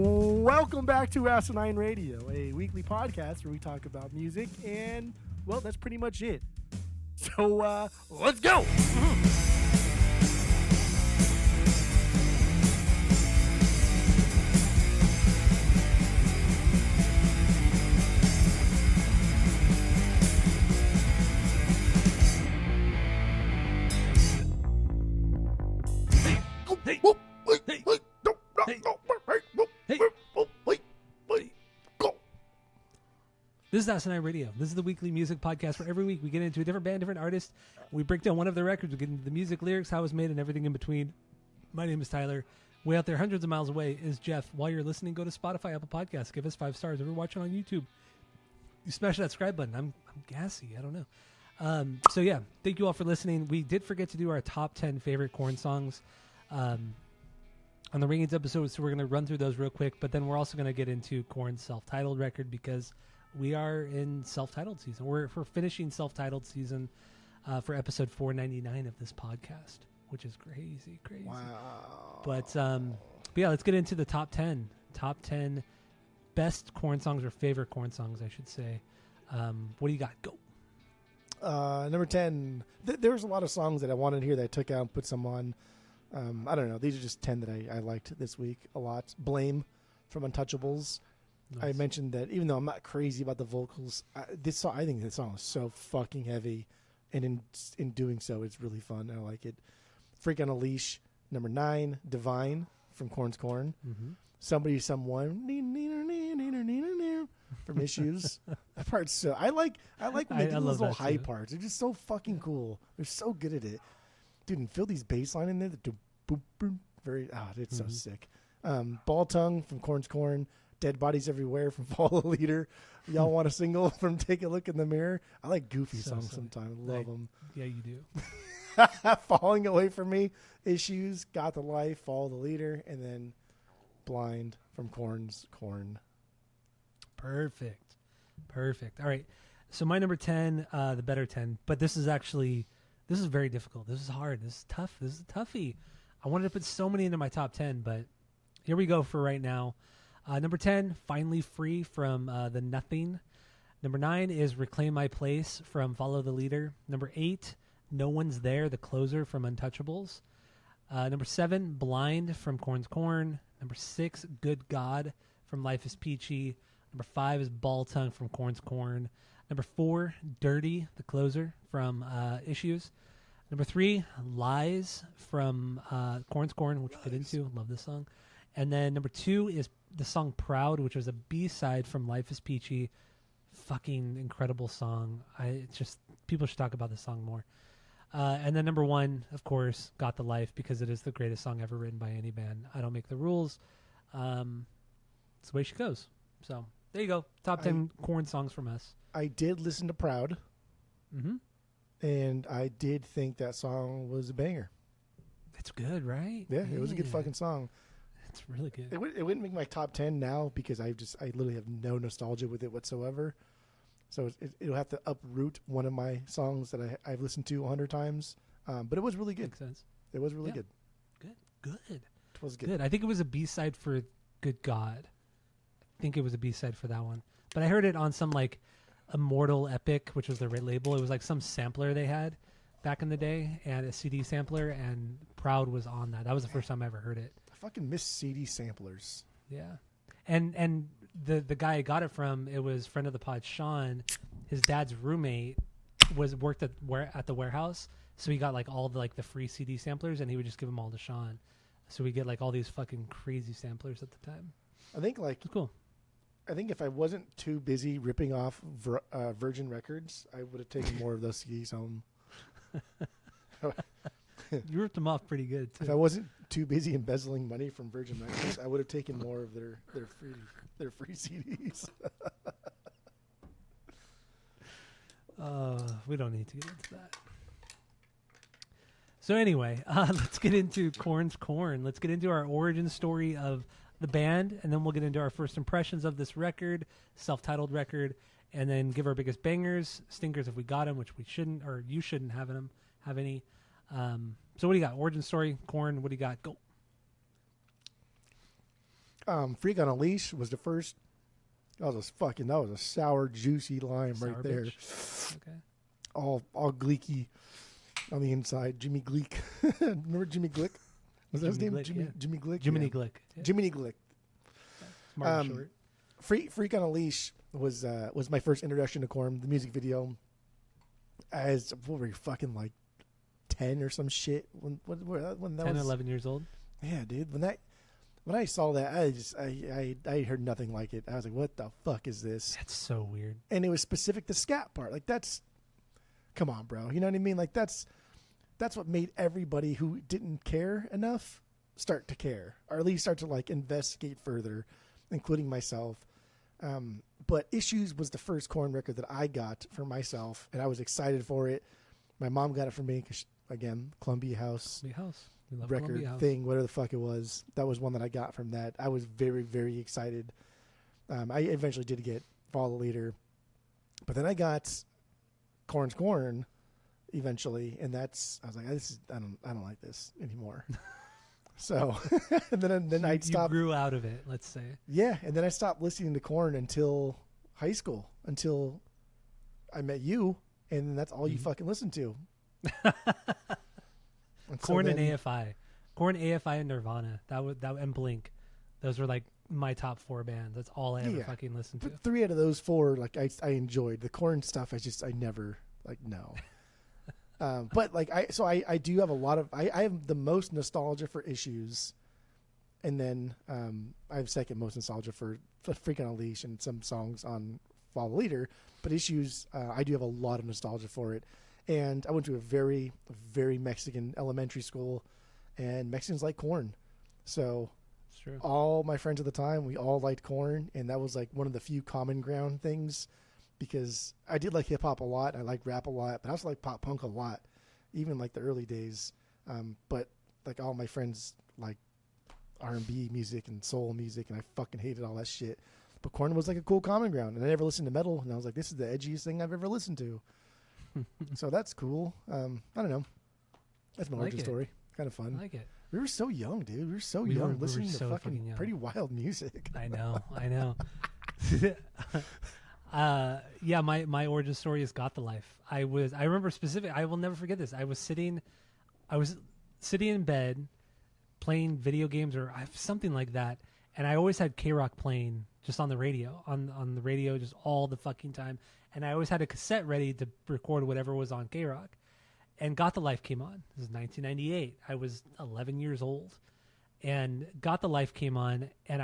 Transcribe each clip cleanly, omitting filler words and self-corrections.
Welcome back to Asinine Radio, a weekly podcast where we talk about music, and, well, that's pretty much it. So, let's go! This is Asinine Radio. This is the weekly music podcast where every week we get into a different band, different artist. We break down one of their records. We get into the music, lyrics, how it was made, and everything in between. My name is Tyler. Way out there, hundreds of miles away, is Jeff. While you're listening, go to Spotify, Apple Podcasts. Give us 5 stars. If you're watching on YouTube, you smash that subscribe button. I'm gassy. I don't know. So, yeah, thank you all for listening. We did forget to do our top 10 favorite KoRn songs on the Ringings episode, so we're going to run through those real quick. But then we're also going to get into KoRn's self-titled record because we are in self-titled season. We're finishing self-titled season for episode 499 of this podcast, which is crazy. Wow. But yeah, let's get into the top 10 best KoRn songs or favorite KoRn songs, I should say. What do you got? Go. Number 10. There's a lot of songs that I wanted here that I took out and put some on. I don't know. These are just 10 that I liked this week a lot. Blame from Untouchables. Nice. I mentioned that even though I'm not crazy about the vocals, I think this song is so fucking heavy, and in doing so, it's really fun. I like it. Freak on a Leash. Number 9, Divine from KoRn's KoRn. Mm-hmm. Somebody, Someone from Issues. That part's so I like when they do those little high parts. They're just so fucking cool. They're so good at it, dude. And feel these bass line in there. It's so sick. Ball Tongue from KoRn's KoRn. Dead Bodies Everywhere from Follow the Leader. Y'all want a single from Take a Look in the Mirror? I like goofy songs sometimes. Love them. Yeah, you do. Falling Away From Me, Issues, Got the Life, Follow the Leader, and then Blind from KoRn's KoRn. Perfect. All right. So my number 10, the better 10, but this is very difficult. This is hard. This is tough. This is a toughie. I wanted to put so many into my top 10, but here we go for right now. Number 10, Finally Free from The Nothing. Number 9 is Reclaim My Place from Follow the Leader. Number 8, No One's There, The Closer from Untouchables. Number 7, Blind from KoRn's KoRn. Number 6, Good God from Life is Peachy. Number 5 is Ball Tongue from KoRn's KoRn. Number 4, Dirty, The Closer from Issues. Number 3, Lies from KoRn's KoRn, which we'll get into. Love this song. And then number 2 is the song Proud, which was a B-side from Life is Peachy. Fucking incredible song. People should talk about this song more. And then number 1, of course, Got the Life, because it is the greatest song ever written by any band. I don't make the rules. It's the way she goes. So there you go. Top 10 KoRn songs from us. I did listen to Proud. Mm-hmm. And I did think that song was a banger. It's good, right? Yeah, it was a good fucking song. It's really good. It wouldn't make my top 10 now because I literally have no nostalgia with it whatsoever. So it'll have to uproot one of my songs that I've listened to 100 times. But it was really good. Makes sense. It was really good. Good. It was good. I think it was a B-side for Good God. I think it was a B-side for that one. But I heard it on some like Immortal Epic, which was their red label. It was like some sampler they had back in the day, and a CD sampler, and Proud was on that. That was the first time I ever heard it. I fucking miss CD samplers. Yeah. And the guy I got it from, it was friend of the pod, Sean. His dad's roommate worked at the warehouse, so he got like all the free CD samplers, and he would just give them all to Sean. So we get like all these fucking crazy samplers at the time. I think cool. I think if I wasn't too busy ripping off Virgin Records, I would have taken more of those CDs home. You ripped them off pretty good too. If I wasn't too busy embezzling money from Virgin Records, I would have taken more of their free CDs. We don't need to get into that. So anyway, let's get into KoRn's KoRn. Let's get into our origin story of the band, and then we'll get into our first impressions of this record, self-titled record, and then give our biggest bangers, stinkers if we got them, which we shouldn't, or you shouldn't have any. So what do you got? Origin story, KoRn, what do you got? Go. Freak on a Leash was the first. That was a sour, juicy lime Sour right there. bitch. Okay. All gleeky on the inside. Jimmy Gleek. Remember Jimmy Glick? Was that his Jimmy name? Glick, yeah. Jimmy Glick? Jiminy Yeah. Glick. Yeah. Jiminy Glick. Smart and short. Freak on a Leash was my first introduction to KoRn. The music video, as what were you fucking like 10 or some shit when that 10, was 11 years old. Yeah, dude. When I saw that, I heard nothing like it. I was like, what the fuck is this? That's so weird. And it was specific to scat part. Like come on, bro. You know what I mean? Like that's what made everybody who didn't care enough start to care, or at least start to like investigate further, including myself. But Issues was the first KoRn record that I got for myself, and I was excited for it. My mom got it for me because, again, Columbia House. We love Record Columbia House. thing, whatever the fuck it was. That was one that I got from that. I was very, very excited. I eventually did get Follow the Leader, but then I got KoRn's KoRn eventually, and I was like, I don't like this anymore. So and then I stopped. You grew out of it, let's say. Yeah, and then I stopped listening to KoRn until high school, until I met you, and that's all you fucking listened to. KoRn and AFI. KoRn, AFI, and Nirvana. That and Blink. Those were like my top 4 bands. That's all I ever fucking listened to. But 3 out of those 4, like I enjoyed. The KoRn stuff, I never like no. But like I do have a lot of I have the most nostalgia for Issues, and then I have second most nostalgia for Freak on a Leash and some songs on Follow the Leader. But Issues, I do have a lot of nostalgia for it. And I went to a very, very Mexican elementary school, and Mexicans like KoRn. So It's true. all my friends at the time, we all liked KoRn, and that was like one of the few common ground things, because I did like hip hop a lot. I liked rap a lot, but I also like pop punk a lot, even like the early days. But like all my friends like R&B music and soul music, and I fucking hated all that shit. But KoRn was like a cool common ground, and I never listened to metal, and I was like, this is the edgiest thing I've ever listened to. So that's cool. I don't know. That's my origin story. Kind of fun. I like it. We were so young, dude. We were so We young were listening to so fucking young. pretty wild music. I know. Yeah, my origin story is Got the Life. I remember specific. I will never forget this. I was sitting in bed playing video games or something like that, and I always had K-Rock playing just on the radio, on the radio just all the fucking time. And I always had a cassette ready to record whatever was on K-Rock. And Got the Life came on. This is 1998. I was 11 years old. And Got the Life came on, and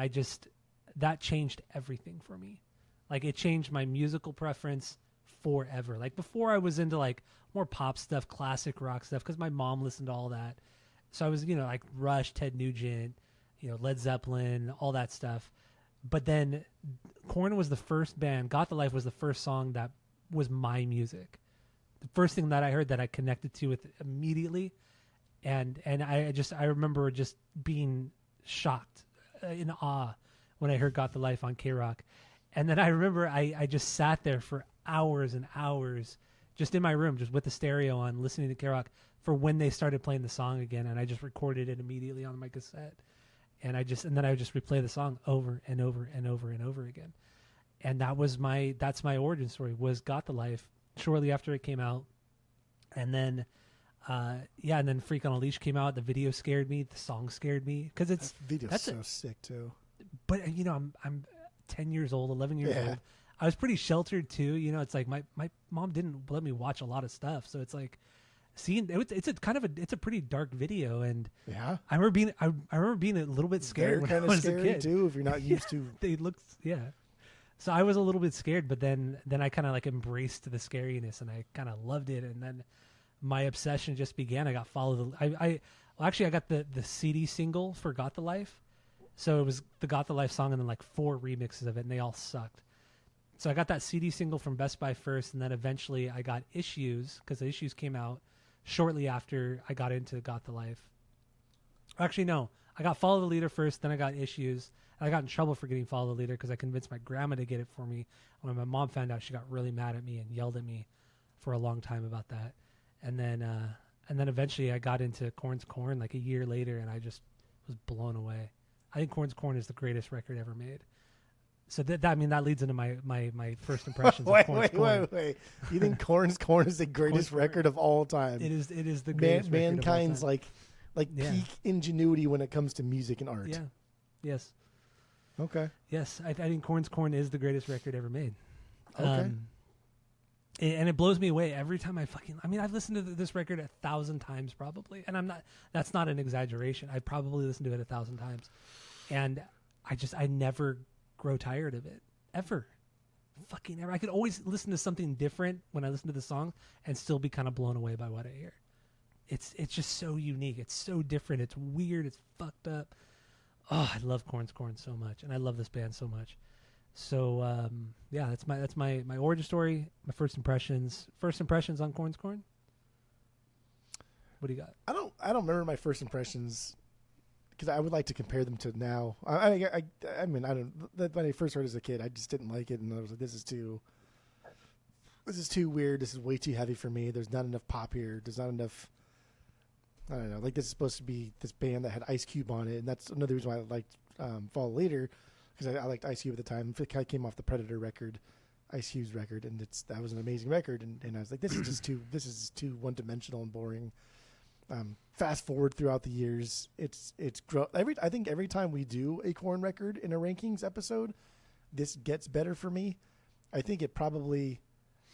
that changed everything for me. Like, it changed my musical preference forever. Like, before I was into, like, more pop stuff, classic rock stuff, because my mom listened to all that. So I was, like, Rush, Ted Nugent, Led Zeppelin, all that stuff. But then KoRn was the first band. Got the Life was the first song that was my music. The first thing that I heard that I connected to with immediately. And I remember just being shocked, in awe, when I heard Got the Life on K-Rock. And then I remember I just sat there for hours and hours just in my room, just with the stereo on, listening to K-Rock for when they started playing the song again. And I just recorded it immediately on my cassette. And then I would just replay the song over and over and over and over again. And that's my origin story, was Got the Life shortly after it came out. And then, and then Freak on a Leash came out. The video scared me. The song scared me. Cause That's so sick too. But I'm 10 years old, 11 years old. I was pretty sheltered too. It's like my mom didn't let me watch a lot of stuff. So it's like, it's a pretty dark video, and I remember being a little bit scared when I was a kid too. If you're not used to, they looked So I was a little bit scared, but then I kind of like embraced the scariness, and I kind of loved it, and then my obsession just began. I got I got the CD single for Got the Life, so it was the Got the Life song and then like 4 remixes of it, and they all sucked. So I got that CD single from Best Buy first, and then eventually I got Issues, because the Issues came out shortly after I got into Got the Life. Actually, no. I got Follow the Leader first, then I got Issues. I got in trouble for getting Follow the Leader because I convinced my grandma to get it for me. When my mom found out, she got really mad at me and yelled at me for a long time about that. And then eventually I got into KoRn's KoRn like a year later, and I just was blown away. I think KoRn is the greatest record ever made. So that leads into my first impressions of KoRn. Wait. You think KoRn is the greatest record of all time? It is the greatest mankind's record of all time. peak ingenuity when it comes to music and art. Yeah. Yes. Okay. Yes, I think KoRn is the greatest record ever made. Okay. And it blows me away every time I've listened to this record 1,000 times probably, and that's not an exaggeration. I probably listened to it 1,000 times, and I never grow tired of it ever. Fucking ever. I could always listen to something different when I listen to the song and still be kind of blown away by what I hear. It's just so unique. It's so different. It's weird. It's fucked up. Oh, I love KoRn so much, and I love this band so much. So that's my origin story. My first impressions on KoRn. What do you got? I don't remember my first impressions because I would like to compare them to now. I mean, I don't. When I first heard it as a kid, I just didn't like it, and I was like, this is too weird. This is way too heavy for me. There's not enough pop here. There's not enough. I don't know. Like, this is supposed to be this band that had Ice Cube on it, and that's another reason why I liked Fall Later, because I liked Ice Cube at the time. It kind of came off the Predator record, Ice Cube's record, and that was an amazing record. And I was like, this is too one dimensional and boring. Fast forward throughout the years, I think every time we do a KoRn record in a rankings episode, this gets better for me. I think it probably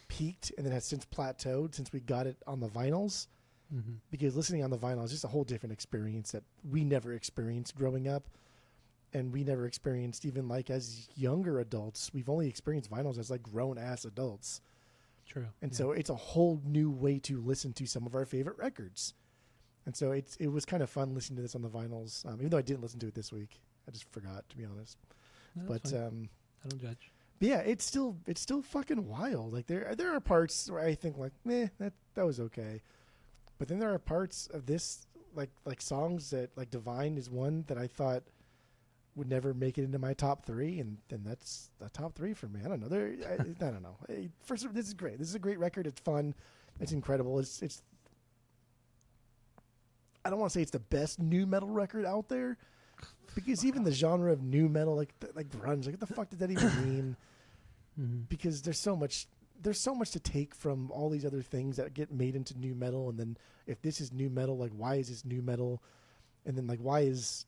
peaked and then has since plateaued since we got it on the vinyls. Mm-hmm. Because listening on the vinyl is just a whole different experience that we never experienced growing up, and we never experienced even like as younger adults. We've only experienced vinyls as like grown ass adults. True. And so it's a whole new way to listen to some of our favorite records. And so it was kind of fun listening to this on the vinyls, even though I didn't listen to it this week. I just forgot, to be honest. No, but I don't judge. But yeah, it's still fucking wild. Like there are parts where I think like, that was okay. But then there are parts of this like songs that like Divine is one that I thought would never make it into my top 3, and then that's the top 3 for me. I don't know. I don't know. First, this is great. This is a great record. It's fun. It's incredible. It's I don't want to say it's the best new metal record out there, because even the genre of new metal, like grunge, like what the fuck did that even mean? Mm-hmm. Because there's so much to take from all these other things that get made into new metal, and then if this is new metal, like why is this new metal? And then like why is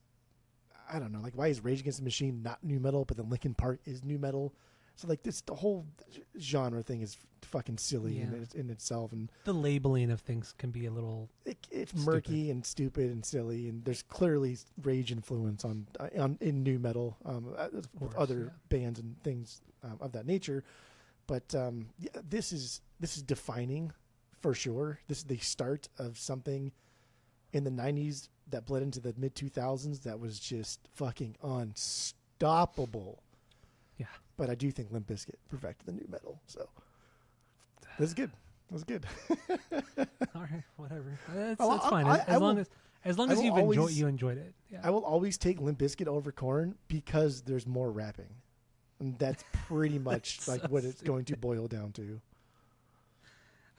Rage Against the Machine not new metal, but then Linkin Park is new metal? So like the whole genre thing is fucking silly in itself, and the labeling of things can be a little it's murky and stupid and silly, and there's clearly Rage influence on in new metal with other bands and things of that nature. But this is defining for sure. This is the start of something in the 90s that bled into the mid 2000s that was just fucking unstoppable. Yeah. But I do think Limp Bizkit perfected the new metal. So this is good. That was good. All right, whatever. That's fine. As long as you enjoyed it. Yeah. I will always take Limp Bizkit over KoRn because there's more rapping. And that's pretty much like what it's going to boil down to.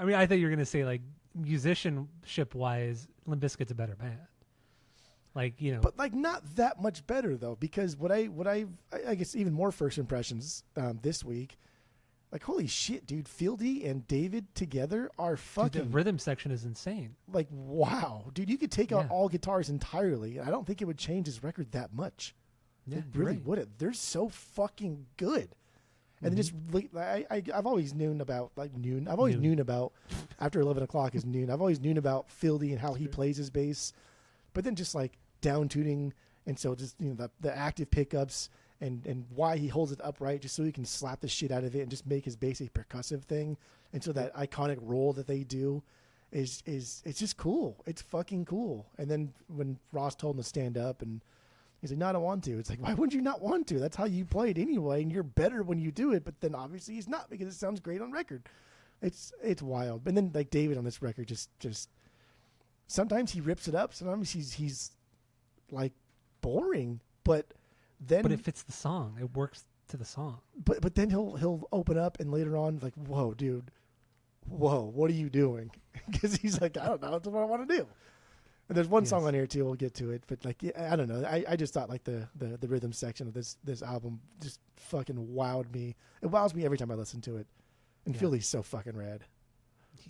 I mean, I thought you were going to say like musicianship wise, Limp Bizkit's a better band. Like, you know, but like not that much better though, because what I guess even more first impressions this week, like holy shit, dude, Fieldy and David together are fucking. Dude, the rhythm section is insane. Like wow, dude, you could take out all guitars entirely, and I don't think it would change his record that much. Yeah, it really wouldn't. They're so fucking good. And then just I've always known about like noon. I've always known about after 11 o'clock is noon. I've always known about Fieldy and how he plays his bass, but then just like down tuning, and so just the active pickups and why he holds it upright just so he can slap the shit out of it and just make his bass a percussive thing. And so that iconic roll that they do is it's just cool. It's fucking cool. And then when Ross told him to stand up and he's like, no, I don't want to. It's like, why would you not want to? That's how you play it anyway, and you're better when you do it. But then obviously he's not because it sounds great on record. It's wild. And then like David on this record just sometimes he rips it up. Sometimes he's like boring, but it fits the song. It works to the song. But then he'll open up and later on like, whoa, dude, what are you doing? Because he's like, I don't know, that's what I want to do. And there's one Yes. song on here too. We'll get to it, but like I don't know. I just thought like the rhythm section of this album just fucking wowed me. It wows me every time I listen to it. And Yeah. Fieldy's so fucking rad.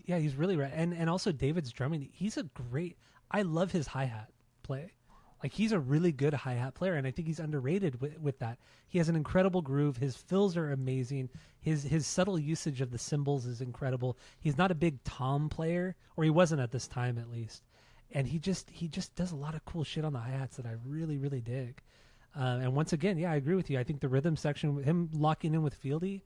Yeah, he's really rad. And also David's drumming. He's a great. I love his hi-hat play. Like he's a really good hi-hat player, and I think he's underrated with that. He has an incredible groove. His fills are amazing. His subtle usage of the cymbals is incredible. He's not a big tom player, or he wasn't at this time at least. And he just does a lot of cool shit on the hi-hats that I really, really dig. And once again, yeah, I agree with you. I think the rhythm section, him locking in with Fieldy,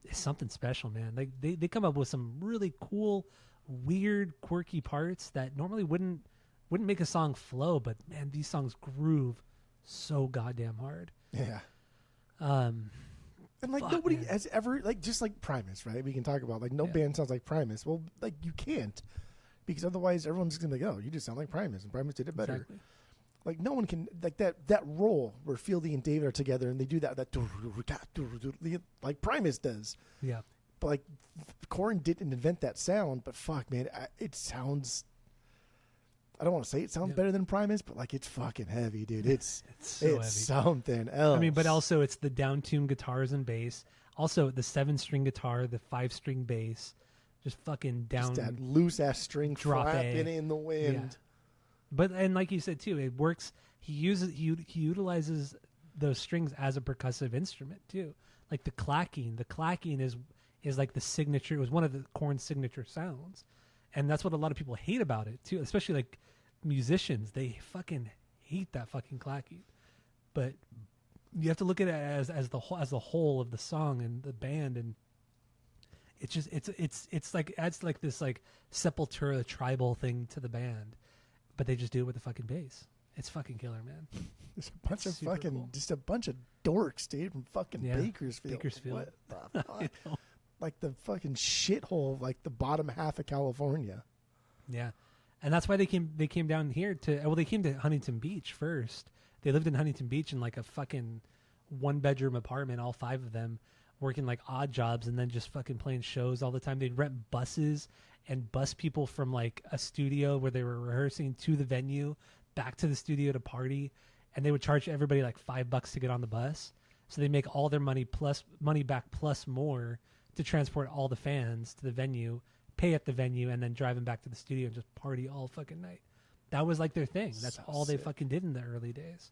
is something special, man. Like they come up with some really cool, weird, quirky parts that normally wouldn't make a song flow, but man, these songs groove so goddamn hard. Yeah. And And like nobody has ever like just like Primus, right? We can talk about like no band sounds like Primus. Well, like you can't. Because otherwise, everyone's just gonna be like, "Oh, you just sound like Primus," and Primus did it better. Exactly. Like no one can like that role where Fieldy and David are together and they do that like Primus does. Yeah. But like KoRn didn't invent that sound. But fuck, man, it sounds. I don't want to say it sounds better than Primus, but like it's fucking heavy, dude. It's so heavy. something else. I mean, but also it's the down-tuned guitars and bass. Also the 7-string guitar, the 5-string bass. Just fucking down. Just that loose ass string drop flapping A. in the wind. Yeah. But and like you said too, it works. He utilizes those strings as a percussive instrument too. Like the clacking. The clacking is like the signature. It was one of the KoRn signature sounds, and that's what a lot of people hate about it too. Especially like musicians, they fucking hate that fucking clacking. But you have to look at it as the whole of the song and the band and. It's just it's like adds like this like Sepultura tribal thing to the band, but they just do it with the fucking bass. It's fucking killer, man. There's a bunch of super fucking cool. just a bunch of dorks, dude, from fucking Bakersfield. Bakersfield. What the fuck? Like the fucking shithole, like the bottom half of California. Yeah, and that's why they came down here they came to Huntington Beach first. They lived in Huntington Beach in like a fucking 1-bedroom apartment, all 5 of them. Working like odd jobs and then just fucking playing shows all the time. They'd rent buses and bus people from like a studio where they were rehearsing to the venue back to the studio to party, and they would charge everybody like $5 to get on the bus. So they make all their money back plus more to transport all the fans to the venue, pay at the venue, and then drive them back to the studio and just party all fucking night. That was like their thing. That's So all they sick. fucking did in the early days.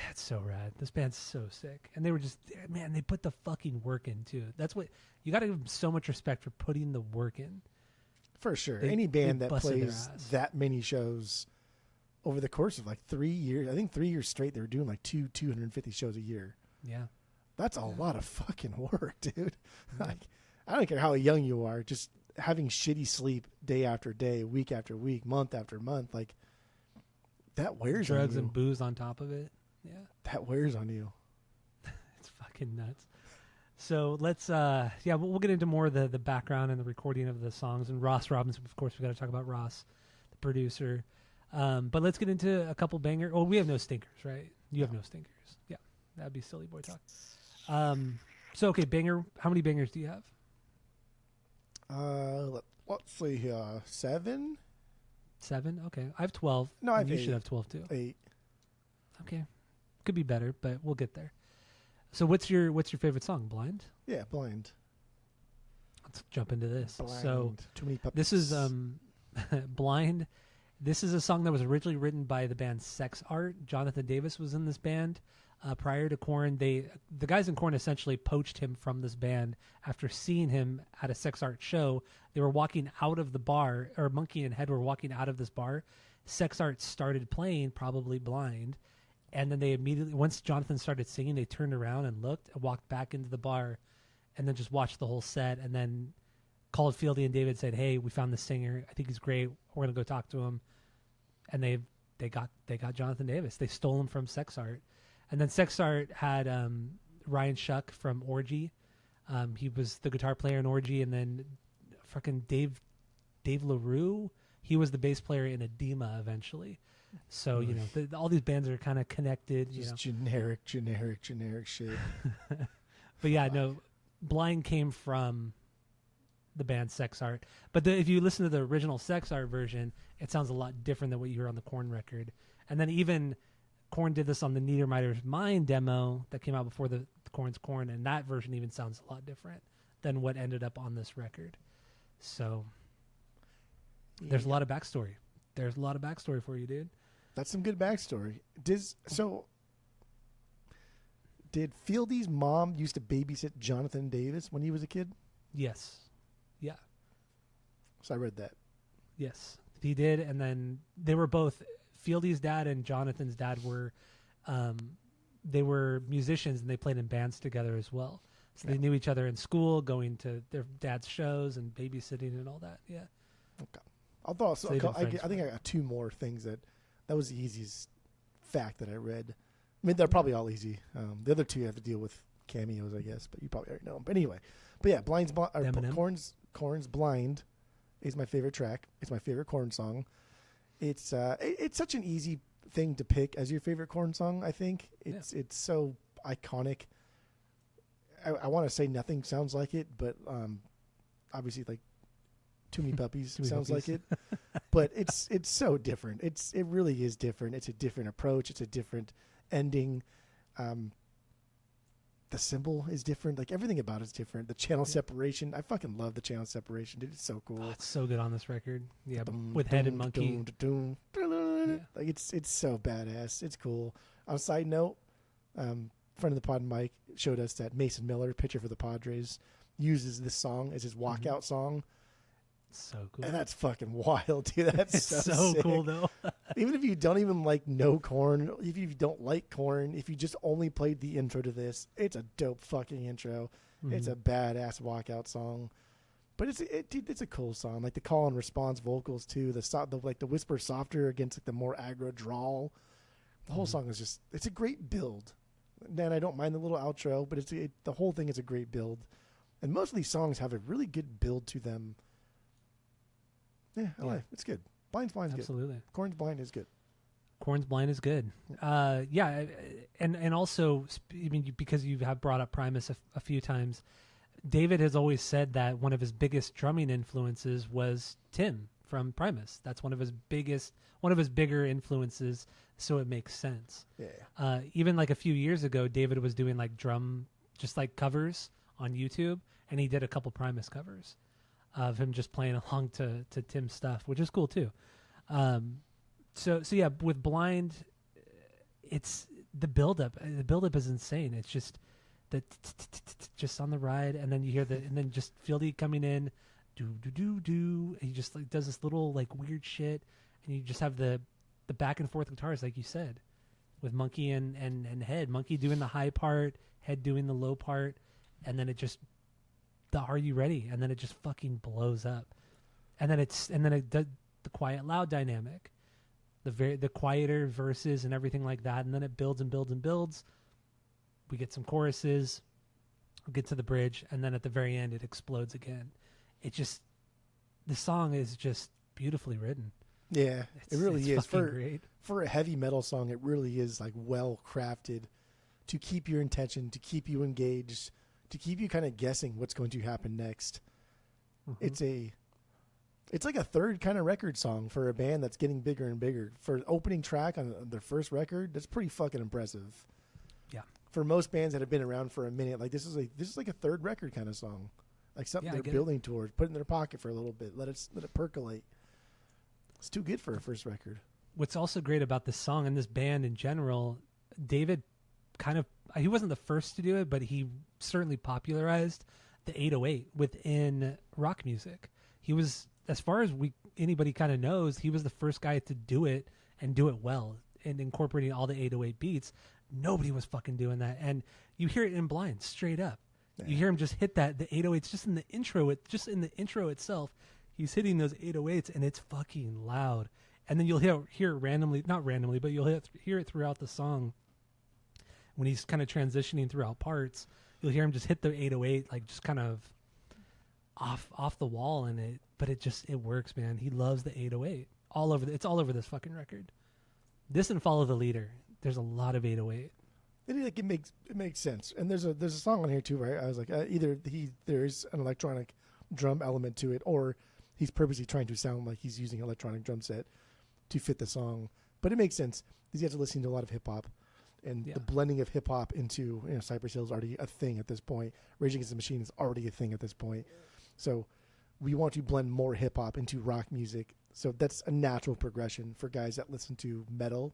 That's so rad. This band's so sick. And they were just, man, they put the fucking work in too. That's what, you got to give them so much respect for putting the work in. For sure. They- Any band they that busted their plays ass. that many shows over the course of like 3 years, I think 3 years straight, they were doing like 250 shows a year. Yeah. That's a lot of fucking work, dude. Yeah. Like, I don't care how young you are, just having shitty sleep day after day, week after week, month after month, like that wears on Drugs you. and booze on top of it. Yeah. That wears on you. It's fucking nuts. So let's, we'll get into more of the background and the recording of the songs. And Ross Robinson, of course, we got to talk about Ross, the producer. But let's get into a couple banger. Oh, we have no stinkers, right? You have no stinkers. Yeah, that'd be silly boy talk. So okay, banger. How many bangers do you have? Let's see here. 7? 7. Okay, I have 12. No, I and have you 8. should have 12 too. 8. Okay, could be better, but we'll get there. So what's your favorite song? Blind. Yeah, Blind. Let's jump into this. Blind. So Too many puppies. this is Blind. This is a song that was originally written by the band Sex Art. Jonathan Davis was in this band prior to KoRn. The guys in KoRn essentially poached him from this band after seeing him at a Sex Art show. They were walking out of the bar, or Monkey and Head were walking out of this bar. Sex Art started playing, probably Blind, and then they immediately, once Jonathan started singing, they turned around and looked and walked back into the bar, and then just watched the whole set, and then called Fieldy and David, said, "Hey, we found the singer. I think he's great. We're gonna go talk to him." And they got Jonathan Davis. They stole him from Sex Art, and then Sex Art had Ryan Shuck from Orgy. He was the guitar player in Orgy, and then fucking Dave LaRue. He was the bass player in Edema eventually. So you know, all these bands are kind of connected. Just you know, generic shit. but yeah, no, Blind came from the band Sex Art. But if you listen to the original Sex Art version, it sounds a lot different than what you hear on the KoRn record. And then even KoRn did this on the Niedermeyer's Mind demo that came out before the KoRn's KoRn, and that version even sounds a lot different than what ended up on this record. So there's a lot of backstory. There's a lot of backstory for you, dude. That's some good backstory. Did Fieldy's mom used to babysit Jonathan Davis when he was a kid? Yes. Yeah. So I read that. Yes, he did. And then they were both, Fieldy's dad and Jonathan's dad were, they were musicians and they played in bands together as well. So they knew each other in school, going to their dad's shows and babysitting and all that. Yeah. Okay. I think I got two more things that was the easiest fact that I read. I mean, they're probably all easy. The other two have to deal with cameos, I guess, but you probably already know them. But anyway, KoRn's Blind is my favorite track. It's my favorite KoRn song. It's such an easy thing to pick as your favorite KoRn song, I think. It's so iconic. I want to say Nothing sounds like it, but obviously like Too Many Puppies sounds like it. But it's so different. It really is different. It's a different approach. It's a different ending. The symbol is different. Like everything about it's different. The channel separation. I fucking love the channel separation, dude. It's so cool. Oh, it's so good on this record. Yeah, with Head and Monkey. Like it's so badass. It's cool. On a side note, friend of the pod Mike showed us that Mason Miller, pitcher for the Padres, uses this song as his walkout song. So cool. And that's fucking wild, dude. That's so cool, though. Even if you don't even know KoRn, if you don't like KoRn, if you just only played the intro to this, it's a dope fucking intro. Mm-hmm. It's a badass walkout song. But it's a cool song. Like the call and response vocals too. The whisper softer against the more aggro drawl. The whole song is it's a great build. And I don't mind the little outro, but the whole thing is a great build. And most of these songs have a really good build to them. Yeah, I like it. It's good. Blind's Blind is Absolutely. good. KoRn's Blind is good. KoRn's Blind is good. Yeah, and also, I mean, because you have brought up Primus a few times, David has always said that one of his biggest drumming influences was Tim from Primus. That's one of his bigger influences, so it makes sense. Yeah. Even like a few years ago, David was doing like just like covers on YouTube, and he did a couple Primus covers of him just playing along to Tim's stuff, which is cool too. So yeah, with Blind, it's the buildup. The buildup is insane. It's just just on the ride, and then you hear and then just Fieldy coming in, do do do do, and he just like does this little like weird shit, and you just have the back and forth guitars, like you said, with Monkey and Head. Monkey doing the high part, Head doing the low part, and then it just the Are You Ready? And then it just fucking blows up. And then it does the quiet loud dynamic, the quieter verses and everything like that. And then it builds and builds and builds. We get some choruses, we get to the bridge, and then at the very end it explodes again. The song is just beautifully written. Yeah, it really is. Great. For a heavy metal song, it really is like well crafted to keep your attention, to keep you engaged, to keep you kind of guessing what's going to happen next. Mm-hmm. It's like a third kind of record song for a band that's getting bigger and bigger. For an opening track on their first record, that's pretty fucking impressive. Yeah. For most bands that have been around for a minute, like this is like a third record kind of song, like something they're building towards, put it in their pocket for a little bit, let it percolate. It's too good for a first record. What's also great about this song and this band in general, David he wasn't the first to do it, but he certainly popularized the 808 within rock music. He was, as far as anybody kind of knows, he was the first guy to do it and do it well and incorporating all the 808 beats. Nobody was fucking doing that. And you hear it in Blind straight up. Yeah. You hear him just hit the 808s just in the intro itself. He's hitting those 808s and it's fucking loud. And then you'll hear it randomly, not randomly, but you'll hear it throughout the song. When he's kind of transitioning throughout parts, you'll hear him just hit the 808, like just kind of off the wall in it. But it works, man. He loves the 808 it's all over this fucking record. This and Follow the Leader. There's a lot of 808. It makes sense. And there's a song on here too, right? I was like, either there's an electronic drum element to it, or he's purposely trying to sound like he's using an electronic drum set to fit the song. But it makes sense because you have to listen to a lot of hip hop, and the blending of hip hop into Cypress Hill is already a thing at this point. Rage Against the Machine is already a thing at this point. So we want to blend more hip hop into rock music. So that's a natural progression for guys that listen to metal,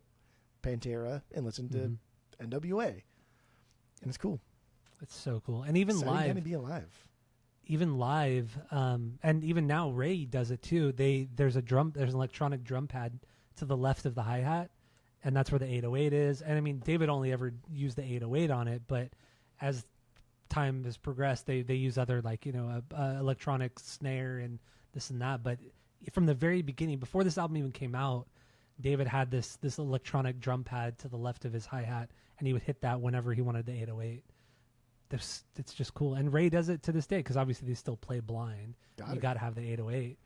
Pantera, and listen to NWA. And it's cool. It's so cool. And even live. To be alive. Even live, and even now Ray does it too. There's an electronic drum pad to the left of the hi-hat, and that's where the 808 is. And I mean, David only ever used the 808 on it, but as time has progressed, they use other electronic snare and this and that. But from the very beginning, before this album even came out, David had this electronic drum pad to the left of his hi-hat, and he would hit that whenever he wanted the 808. It's just cool. And Ray does it to this day because obviously they still play blind. You got to have the 808.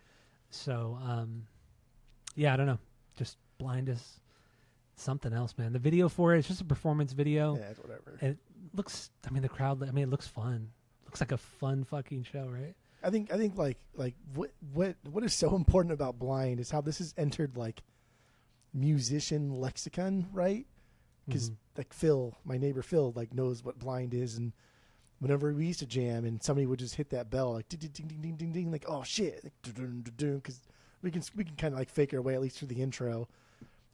So, I don't know. Just blind is something else, man. The video for it's just a performance video. Yeah, it's whatever. And it looks, the crowd, it looks fun. Looks like a fun fucking show, right? I think like what is so important about blind is how this has entered like musician lexicon, right? Because like Phil, my neighbor Phil, like knows what blind is, and whenever we used to jam and somebody would just hit that bell like ding ding ding ding ding ding, like oh shit, because we can kind of like fake our way at least through the intro,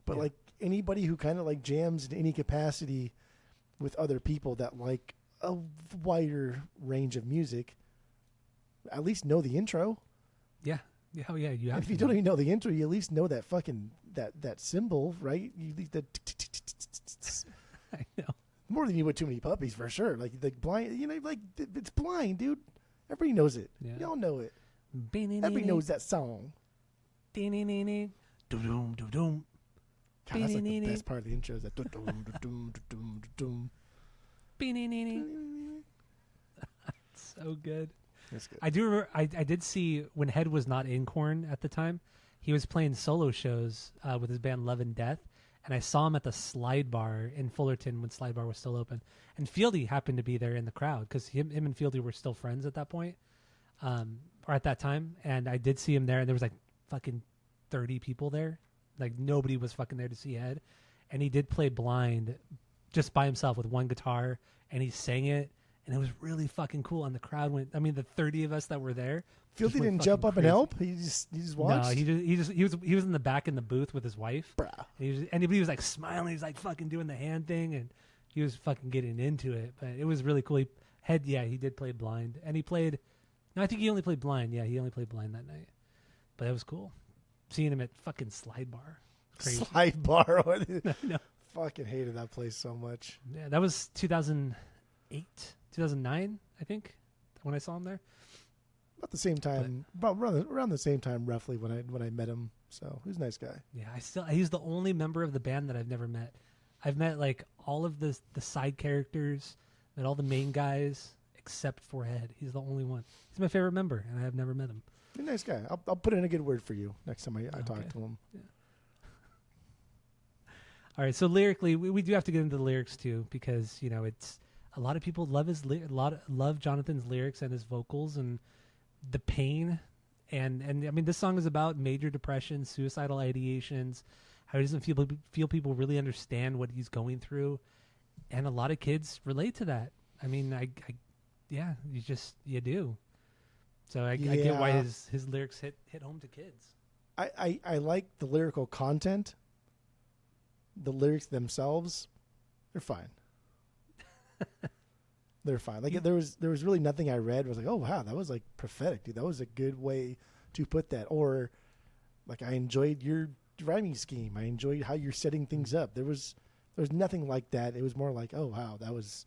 but like anybody who kind of like jams in any capacity with other people that like a wider range of music, at least know the intro. Yeah. Oh yeah, you have. And if you don't even know the intro, you at least know that fucking that symbol, right? You at least that. I know. More than you would Too Many Puppies for sure. Like blind, it's blind, dude. Everybody knows it. Yeah. Y'all know it. Everybody knows that song. God, that's like the best part of the intro. Is that so good. That's good. I do remember. I did see when Head was not in KoRn at the time. He was playing solo shows with his band Love and Death, and I saw him at the Slide Bar in Fullerton when Slide Bar was still open. And Fieldy happened to be there in the crowd because him and Fieldy were still friends at that point, or at that time. And I did see him there, and there was like fucking 30 people there. Like nobody was fucking there to see Head, and he did play blind, just by himself with one guitar, and he sang it. And it was really fucking cool. And the crowd went. I mean, the 30 of us that were there. Fieldy didn't jump up and help. He just watched. No, he was in the back in the booth with his wife. Bruh. And he was like smiling. He was like fucking doing the hand thing, and he was fucking getting into it. But it was really cool. He did play blind, and he played. No, I think he only played blind. Yeah, he only played blind that night. But it was cool, seeing him at fucking Slide Bar. Crazy. Slide Bar. No. Fucking hated that place so much. Yeah, that was 2008. 2009, I think, when I saw him there. About the same time, around the same time, roughly when I met him. So he's a nice guy. Yeah, he's the only member of the band that I've never met. I've met like all of the side characters, met all the main guys except for Head. He's the only one. He's my favorite member, and I have never met him. He's a nice guy. I'll put in a good word for you next time I talk to him. Yeah. All right, so lyrically, we do have to get into the lyrics too, because it's. A lot of people love love Jonathan's lyrics and his vocals and the pain, and I mean this song is about major depression, suicidal ideations, how he doesn't feel people really understand what he's going through, and a lot of kids relate to that. I mean, you do. So I get why his lyrics hit home to kids. I like the lyrical content. The lyrics themselves, they're fine. They're fine. Like there was really nothing I read was like, oh wow, that was like prophetic, dude. That was a good way to put that. Or like I enjoyed your rhyming scheme. I enjoyed how you're setting things up. There was nothing like that. It was more like, oh wow, that was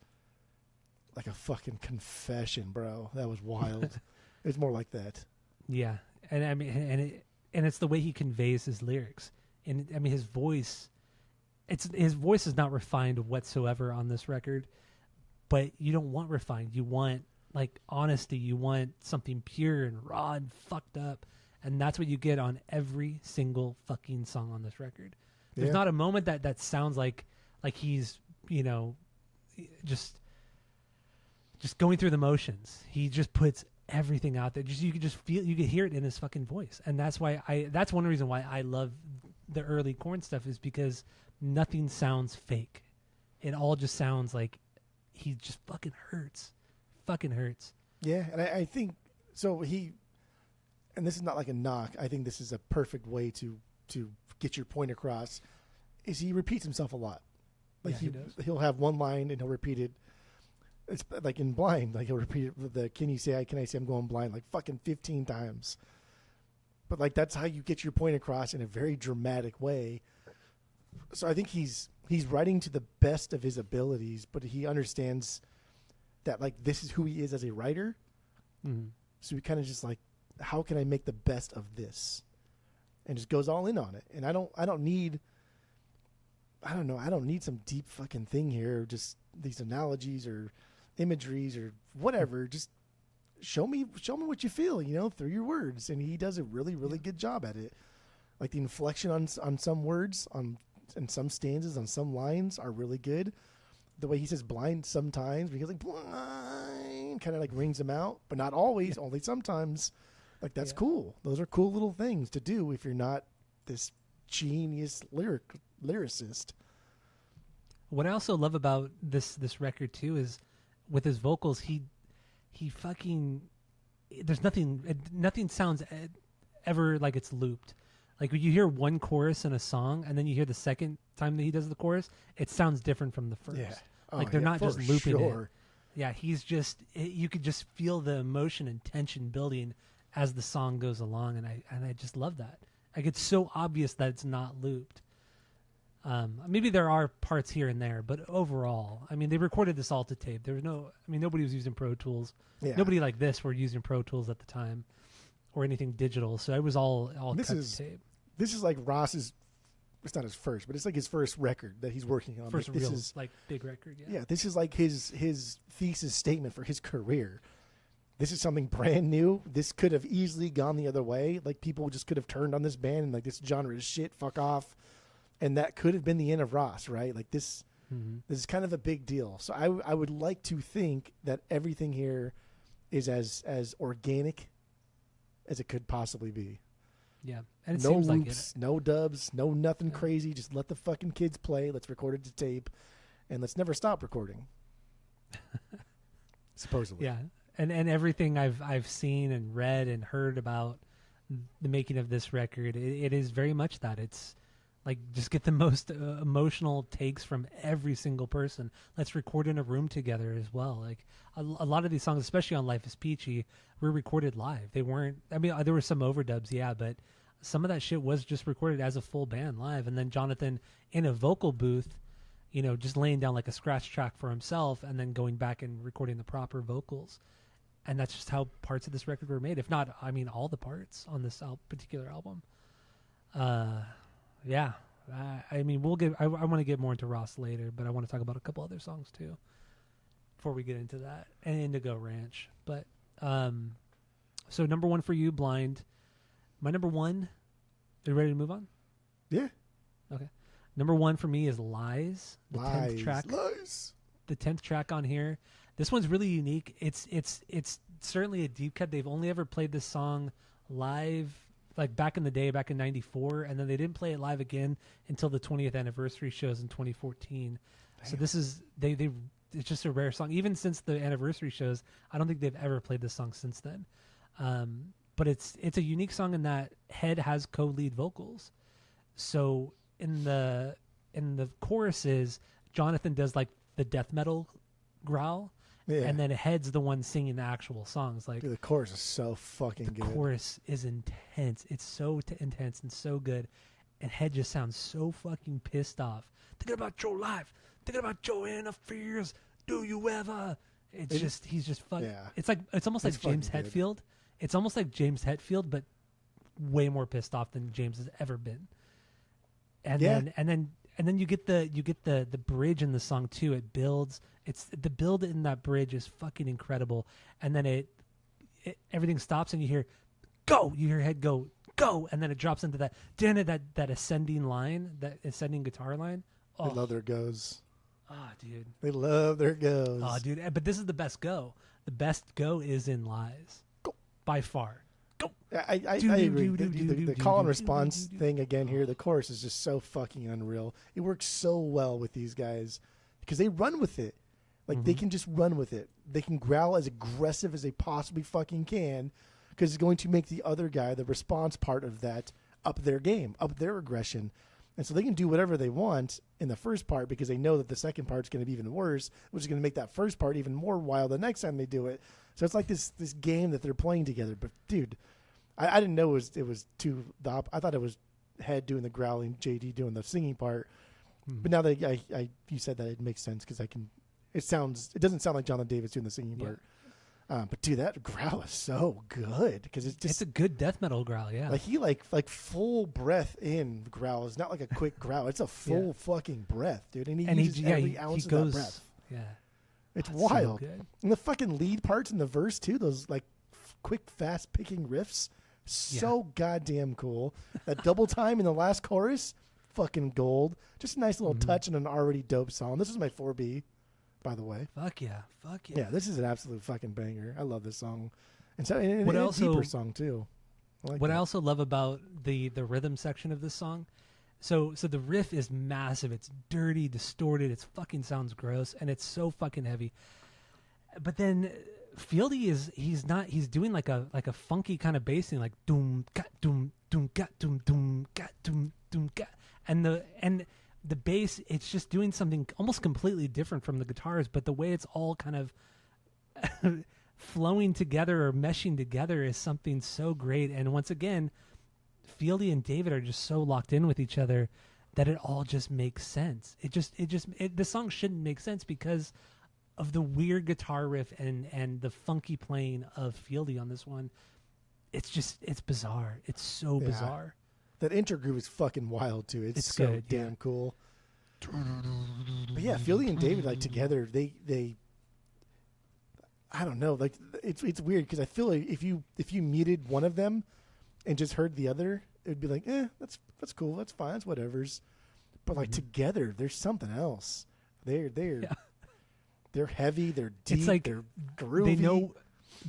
like a fucking confession, bro. That was wild. It's more like that. Yeah, and I mean, it's the way he conveys his lyrics, and I mean his voice. His voice is not refined whatsoever on this record, but you don't want refined. You want like honesty. You want something pure and raw and fucked up, and that's what you get on every single fucking song on this record. There's not a moment that sounds like he's just going through the motions. He just puts everything out there. Just you could just feel, you could hear it in his fucking voice, and that's why that's one reason why I love the early KoRn stuff, is because nothing sounds fake. It all just sounds like he just fucking hurts. Yeah, and I think so. And this is not like a knock. I think this is a perfect way to get your point across. Is he repeats himself a lot? Like he does. He'll have one line and he'll repeat it. It's like in Blind, like he'll repeat it with the "Can I say I'm going blind?" like fucking 15 times. But like that's how you get your point across in a very dramatic way. So I think he's writing to the best of his abilities, but he understands that like this is who he is as a writer. Mm-hmm. So he kind of just like, how can I make the best of this? And just goes all in on it. And I don't need some deep fucking thing here, just these analogies or imageries or whatever. Just show me what you feel, through your words. And he does a really, really good job at it. Like the inflection on some words, and some stanzas, on some lines are really good. The way he says blind sometimes, because like blind kind of like rings him out, but not always, only sometimes. Like that's cool. Those are cool little things to do if you're not this genius lyricist. What I also love about this record too is with his vocals, he fucking, there's nothing sounds ever like it's looped. Like when you hear one chorus in a song and then you hear the second time that he does the chorus, it sounds different from the first. Yeah. Like they're not just looping it. Yeah, you could just feel the emotion and tension building as the song goes along, and I just love that. Like it's so obvious that it's not looped. Maybe there are parts here and there, but overall, I mean, they recorded this all to tape. There was nobody was using Pro Tools. Yeah. Nobody like this were using Pro Tools at the time, or anything digital. So it was all cut to tape. This is like Ross's. It's not his first, but it's like his first record that he's working on. First like, real, like big record. Yeah. Yeah, this is like his thesis statement for his career. This is something brand new. This could have easily gone the other way. Like people just could have turned on this band and like this genre is shit. Fuck off. And that could have been the end of Ross, right? Like this. Mm-hmm. This is kind of a big deal. So I would like to think that everything here is as organic as it could possibly be. Yeah, and it no seems loops, like no dubs, no nothing crazy. Just let the fucking kids play. Let's record it to tape, and let's never stop recording. Supposedly, yeah. And everything I've seen and read and heard about the making of this record, it is very much that. It's like just get the most emotional takes from every single person. Let's record in a room together as well. Like a lot of these songs, especially on Life is Peachy, were recorded live. They weren't. I mean, there were some overdubs, yeah, but some of that shit was just recorded as a full band live. And then Jonathan in a vocal booth, just laying down like a scratch track for himself, and then going back and recording the proper vocals. And that's just how parts of this record were made. If not, I mean, all the parts on this particular album. Yeah. I mean, I want to get more into Ross later, but I want to talk about a couple other songs too before we get into that and Indigo Ranch. But so number one for you, Blind. My number one. Are you ready to move on? Yeah. Okay. Number one for me is Lies. The Lies. 10th track. Lies. The 10th track on here. This one's really unique. It's certainly a deep cut. They've only ever played this song live, like back in the day, back in '94, and then they didn't play it live again until the 20th anniversary shows in 2014. Damn. So this is it's just a rare song. Even since the anniversary shows, I don't think they've ever played this song since then. But it's a unique song in that Head has co-lead vocals. So in the choruses, Jonathan does like the death metal growl. Yeah. And then Head's the one singing the actual songs. Like, dude, the chorus is so fucking good. The chorus is intense. It's so intense and so good. And Head just sounds so fucking pissed off. Thinking about your life. Thinking about your inner fears. Do you ever? He's just fucking. Yeah. It's almost like James Hetfield. Good. It's almost like James Hetfield, but way more pissed off than James has ever been. And then you get the bridge in the song too. It builds. It's the build in that bridge is fucking incredible. And then everything stops and you hear go. You hear Head go, and then it drops into that ascending line, that ascending guitar line. Oh. They love their goes. Oh, dude. They love their goes. Oh, dude. But this is the best go. The best go is in Lies. Go. by far. Go. I agree. The call and response thing again here, the chorus is just so fucking unreal. It works so well with these guys because they run with it. Like they can just run with it. They can growl as aggressive as they possibly fucking can because it's going to make the other guy, the response part of that, up their game, up their aggression. And so they can do whatever they want in the first part because they know that the second part's going to be even worse, which is going to make that first part even more wild the next time they do it. So it's like this game that they're playing together. But dude, I didn't know it was too. I thought it was Head doing the growling, JD doing the singing part. But now that you said that, it makes sense because I can. It doesn't sound like Jonathan Davis doing the singing part. But dude, that growl is so good because it's a good death metal growl. Yeah, like he like full breath in growl. It's not like a quick growl. It's a full fucking breath, dude. And he uses every ounce of that breath. Yeah, it's wild. So and the fucking lead parts in the verse too. Those like quick, fast picking riffs, so goddamn cool. That double time in the last chorus, fucking gold. Just a nice little touch in an already dope song. This is my 4B. By the way, fuck yeah. Yeah, this is an absolute fucking banger. I love this song, and so it's a deeper song too. I also love about the rhythm section of this song, so the riff is massive. It's dirty, distorted. It fucking sounds gross, and it's so fucking heavy. But then Fieldy he's doing like a funky kind of bassing, like doom gat doom gat doom gat doom gat, and the bass, it's just doing something almost completely different from the guitars, but the way it's all kind of flowing together or meshing together is something so great. And once again, Fieldy and David are just so locked in with each other that it all just makes sense. The song shouldn't make sense because of the weird guitar riff and the funky playing of Fieldy on this one. It's bizarre. It's so bizarre. That intergroove is fucking wild too. It's so good, damn cool. But yeah, Fieldy and David like together, they I don't know, like it's weird because I feel like if you muted one of them and just heard the other, it'd be like, that's cool, that's fine, that's whatever's. But like together, there's something else. They're heavy, they're deep, it's like they're groovy.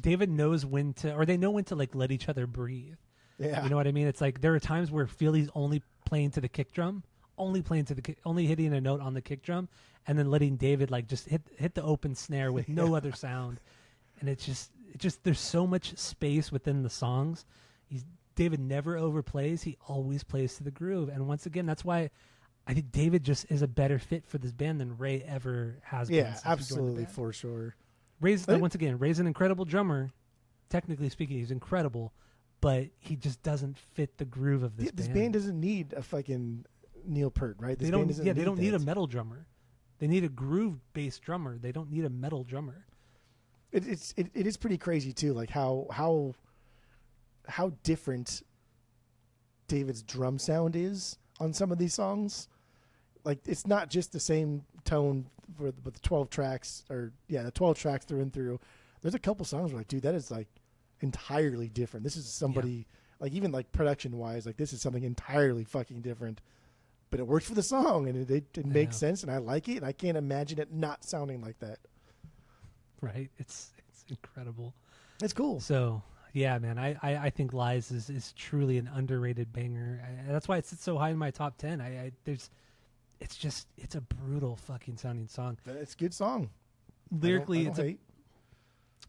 David knows when to like let each other breathe. Yeah. You know what I mean? It's like there are times where Fieldy's only playing to the kick drum, only hitting a note on the kick drum, and then letting David like just hit the open snare with no other sound. And it's just there's so much space within the songs. David never overplays. He always plays to the groove. And once again, that's why I think David just is a better fit for this band than Ray ever has been. Yeah, absolutely, for sure. Ray's an incredible drummer. Technically speaking, he's incredible. But he just doesn't fit the groove of this band. This band doesn't need a fucking Neil Peart, right? They don't need a metal drummer. They need a groove-based drummer. They don't need a metal drummer. It is pretty crazy too, like how different David's drum sound is on some of these songs. Like it's not just the same tone with the 12 tracks, the 12 tracks through and through. There's a couple songs where like, dude, that is like entirely different. This is somebody like even like production wise, like this is something entirely fucking different, but it works for the song and it makes sense and I like it and I can't imagine it not sounding like that. Right. It's incredible. It's cool. So yeah, man, I think Lies is truly an underrated banger. That's why it sits so high in my top 10. It's a brutal fucking sounding song. It's a good song. Lyrically,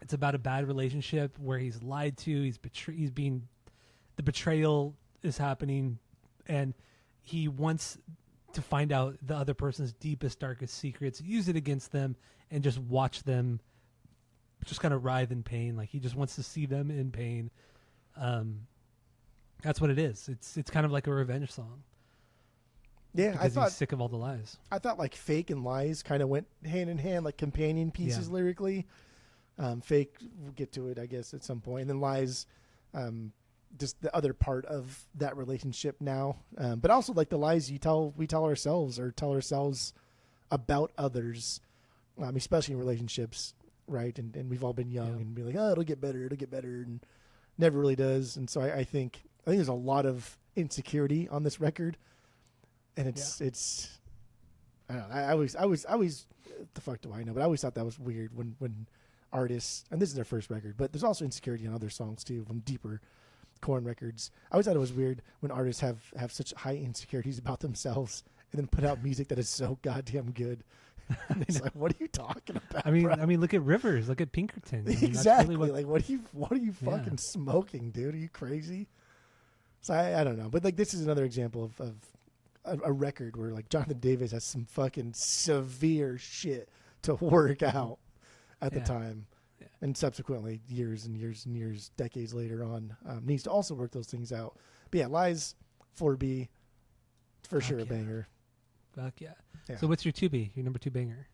it's about a bad relationship where he's lied to. The betrayal is happening, and he wants to find out the other person's deepest, darkest secrets, use it against them, and just watch them just kind of writhe in pain. Like he just wants to see them in pain. That's what it is. It's kind of like a revenge song. Yeah, I thought he's sick of all the lies. I thought like Fake and Lies kind of went hand in hand, like companion pieces lyrically. Fake, we'll get to it, I guess, at some point. And then Lies, just the other part of that relationship now. But also like the lies we tell ourselves about others, especially in relationships, right? And we've all been young and be like, oh, it'll get better, and never really does. And so I think there's a lot of insecurity on this record, and it's I don't know. I always the fuck do I know? But I always thought that was weird when artists, and this is their first record, but there's also insecurity on other songs too from deeper KoRn records. I always thought it was weird when artists have such high insecurities about themselves and then put out music that is so goddamn good. And it's like, what are you talking about? I mean, bro? look at Rivers, look at Pinkerton. I mean, Exactly. Really like, what are you fucking smoking, dude? Are you crazy? So I don't know, but like this is another example of a record where like Jonathan Davis has some fucking severe shit to work out at the time, and subsequently years and years and years, decades later on, needs to also work those things out. But yeah, Lies 4B, for sure a banger. Fuck yeah. Yeah. So what's your 2B? Your number 2 banger?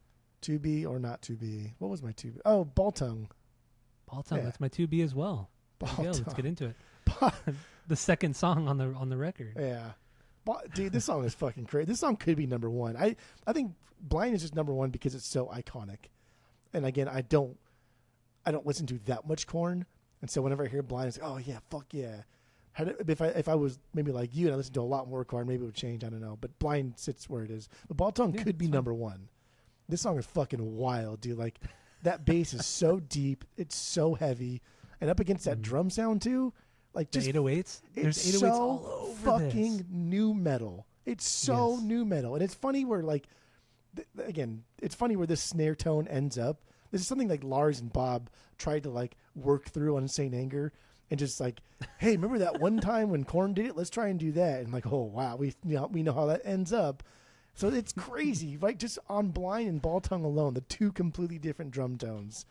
2B or not 2B? What was my 2B? Oh, Ball Tongue. Ball Tongue. Yeah. That's my 2B as well. Ball There you go. Tongue. Let's get into it. The second song on the record. Yeah. Dude, this song is fucking crazy. This song could be number one. I think Blind is just number one because it's so iconic. And again, I don't listen to that much KoRn, and so whenever I hear Blind, it's like, oh yeah, fuck yeah. If I was maybe like you and I listened to a lot more KoRn, maybe it would change. I don't know. But Blind sits where it is. But Ball Tongue could be number one. This song is fucking wild, dude. Like that bass is so deep, it's so heavy, and up against that drum sound too. Like just the 808s. There's 808s so all over fucking this. new metal. It's so new metal, and it's funny where like again, it's funny where this snare tone ends up. This is something like Lars and Bob tried to like work through on Saint Anger, and just like, hey, remember that one time when KoRn did it? Let's try and do that. And like, oh wow, we know how that ends up. So it's crazy, right? Just on Blind and Ball Tongue alone, the two completely different drum tones,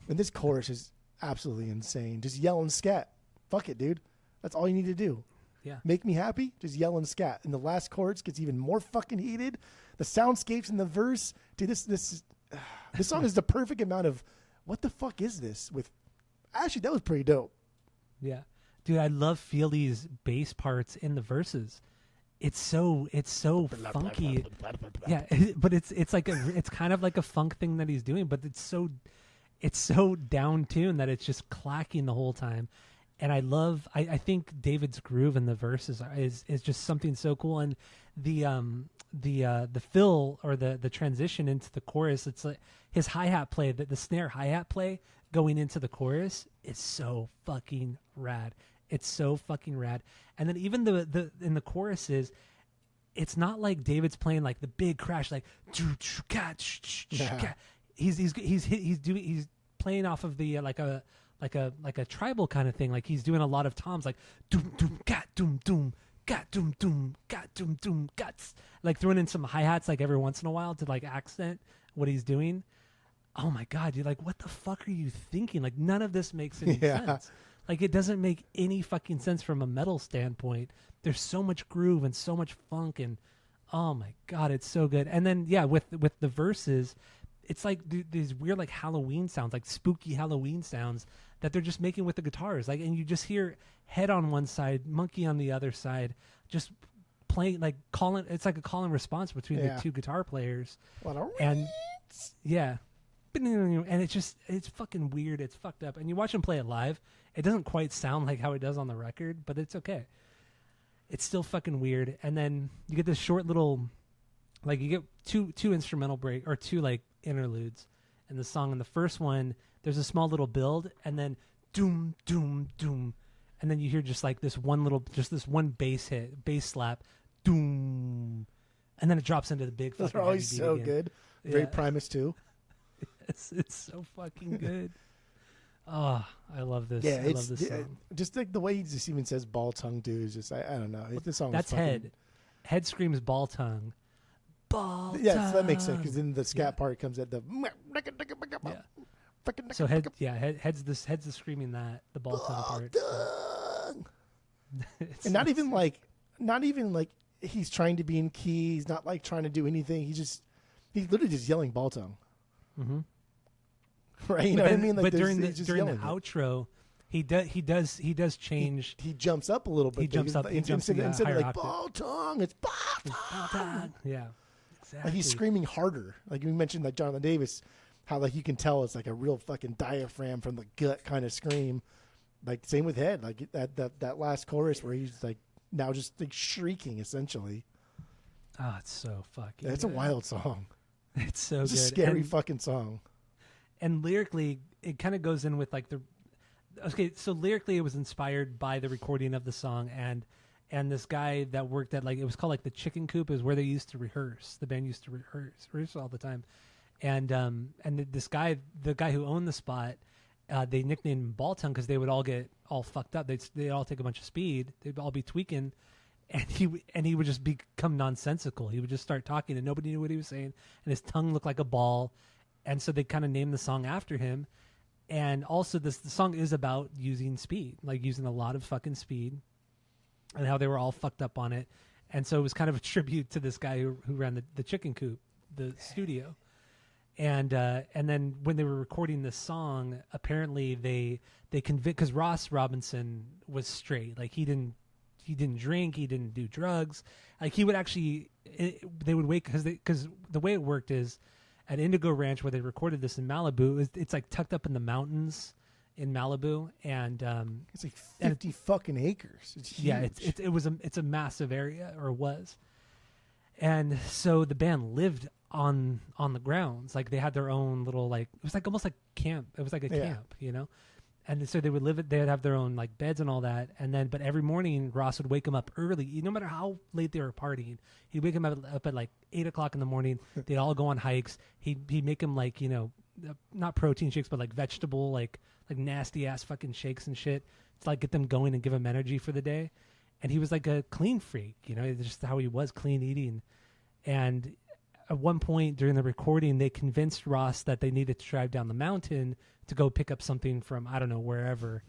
and this chorus is absolutely insane. Just yell and scat. Fuck it, dude. That's all you need to do. Yeah. Make me happy, just yell and scat. And the last chorus gets even more fucking heated. The soundscapes in the verse, dude, this song is the perfect amount of what the fuck is this? With actually, that was pretty dope. Yeah. Dude, I love Feely's bass parts in the verses. It's so funky. Yeah, but it's like it's kind of like a funk thing that he's doing, but it's so down tuned that it's just clacking the whole time. And I think David's groove in the verses is just something so cool. And the fill or the transition into the chorus, it's like his hi-hat play, the snare hi-hat play going into the chorus is so fucking rad. It's so fucking rad. And then even the in the choruses, it's not like David's playing like the big crash like he's playing off of the like a tribal kind of thing. Like he's doing a lot of toms, like doom doom gat doom doom gat doom doom gat doom doom gats, like throwing in some hi-hats like every once in a while to like accent what he's doing. Oh my god, dude, like what the fuck are you thinking? Like none of this makes any sense. Like it doesn't make any fucking sense from a metal standpoint. There's so much groove and so much funk, and oh my god, it's so good. And then yeah, with the verses, it's like these weird like Halloween sounds, like spooky Halloween sounds that they're just making with the guitars. Like, and you just hear Head on one side, Monkey on the other side, just playing like calling. It's like a call and response between the two guitar players. And yeah, and it's fucking weird. It's fucked up. And you watch him play it live, it doesn't quite sound like how it does on the record, but it's okay. It's still fucking weird. And then you get this short little, like you get two instrumental break or two like interludes in the song. In the first one, there's a small little build, and then doom doom doom, and then you hear just like this one bass slap, doom, and then it drops into the big. Those are always so again. Good. Very Primus too. It's so fucking good. Oh, I love this. Yeah, I love this song. Just like the way he just even says "ball tongue," dude. Is just I don't know. This song. That's is fucking... Head. Head screams "ball tongue." Ball yeah, tongue. So that makes sense because then the scat part comes at the. Yeah. So head's the screaming that the ball tongue part. And not even like he's trying to be in key. He's not like trying to do anything. He's literally just yelling "ball tongue." Mm-hmm. Right, you know what I mean? Like but during the outro, he does change. He jumps up a little bit. He jumps up. Instead of like ball tongue, it's ball tongue. Yeah, exactly. Like he's screaming harder. Like we mentioned, like Jonathan Davis, how like you can tell it's like a real fucking diaphragm from the gut kind of scream. Like same with Head. Like that last chorus where he's like now just like shrieking essentially. Oh, it's so fucking. It's a wild song. It's so it's good. It's a scary fucking song. and lyrically it kind of goes in with like so lyrically it was inspired by the recording of the song, and this guy that worked at, like, it was called like the Chicken Coop, is where they used to rehearse. The band used to rehearse all the time, and this guy, the guy who owned the spot, they nicknamed him Ball Tongue because they would all get all fucked up. They'd all take a bunch of speed. They'd all be tweaking, and he would just become nonsensical. He would just start talking, and nobody knew what he was saying, and his tongue looked like a ball, and so they kind of named the song after him. And also, the song is about using speed, like using a lot of fucking speed, and how they were all fucked up on it. And so it was kind of a tribute to this guy who ran the Chicken Coop, the studio. And then when they were recording this song, apparently they convinced, because Ross Robinson was straight, like he didn't drink, he didn't do drugs, like he would actually, they would wake, because the way it worked is at Indigo Ranch, where they recorded this in Malibu, it's like tucked up in the mountains in Malibu, and it's like 50 fucking acres. It's huge. Yeah, it's a massive area, or was. And so the band lived on the grounds, like they had their own little, like, it was like almost like camp. It was like a camp, you know. And so they would they'd have their own like beds and all that. And then, but every morning Ross would wake them up early, no matter how late they were partying. He'd wake them up at like 8 o'clock in the morning. They'd all go on hikes. He'd make them like, you know, not protein shakes, but like vegetable, like nasty ass fucking shakes and shit to like get them going and give them energy for the day. And he was like a clean freak, you know, it's just how he was, clean eating. And at one point during the recording, they convinced Ross that they needed to drive down the mountain to go pick up something from, I don't know, wherever.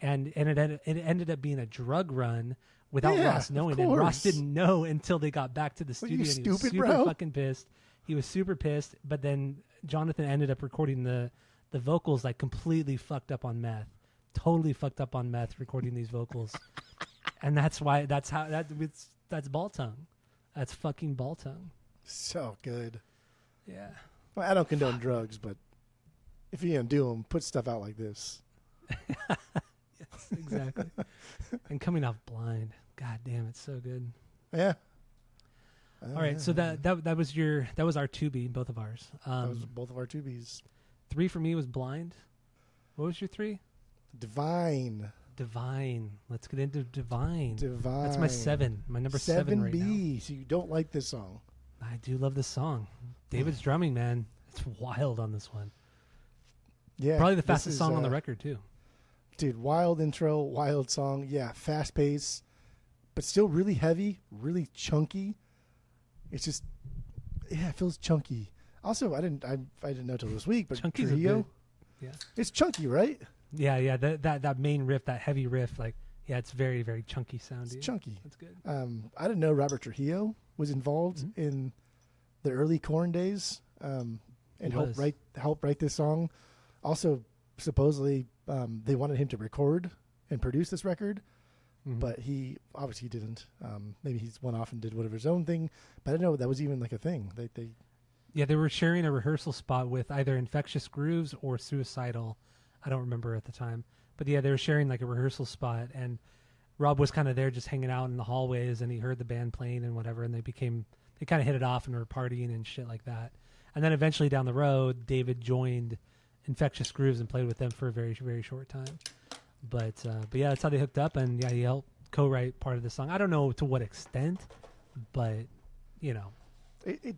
And it ended up being a drug run without Ross knowing. And Ross didn't know until they got back to the studio. And he was super fucking pissed. He was super pissed. But then Jonathan ended up recording the vocals like completely fucked up on meth. Totally fucked up on meth recording these vocals. And that's Ball Tongue. That's fucking Ball Tongue. So good. Yeah. Well, I don't condone drugs, but if you're going to do them, put stuff out like this. Yes, exactly. And coming off blind. God damn, it's so good. Yeah. All right, so that was our 2B, both of ours. That was both of our 2Bs. 3 for me was Blind. What was your 3? Divine. Let's get into Divine. Divine. That's my 7. My number 7 right now. 7B. So you don't like this song. I do love this song. David's drumming, man. It's wild on this one. Yeah. Probably the fastest song on the record, too. Dude, wild intro, wild song. Yeah, fast pace, but still really heavy, really chunky. It's just, yeah, it feels chunky. Also, I didn't know till this week, but Chunky's Trujillo, yeah, it's chunky, right? Yeah. That main riff, that heavy riff, like, yeah, it's very, very chunky sounding. It's chunky. That's good. I didn't know Robert Trujillo was involved in the early KoRn days, and helped write this song. Also, supposedly, they wanted him to record and produce this record, but he obviously didn't. Maybe he's went off and did whatever his own thing, but I didn't know that was even like a thing. They were sharing a rehearsal spot with either Infectious Grooves or Suicidal. I don't remember at the time. But yeah, they were sharing like a rehearsal spot, and Rob was kind of there just hanging out in the hallways, and he heard the band playing and whatever, and they kind of hit it off and were partying and shit like that. And then eventually down the road, David joined Infectious Grooves and played with them for a very, very short time. But yeah, that's how they hooked up, and yeah, he helped co-write part of the song. I don't know to what extent, but you know,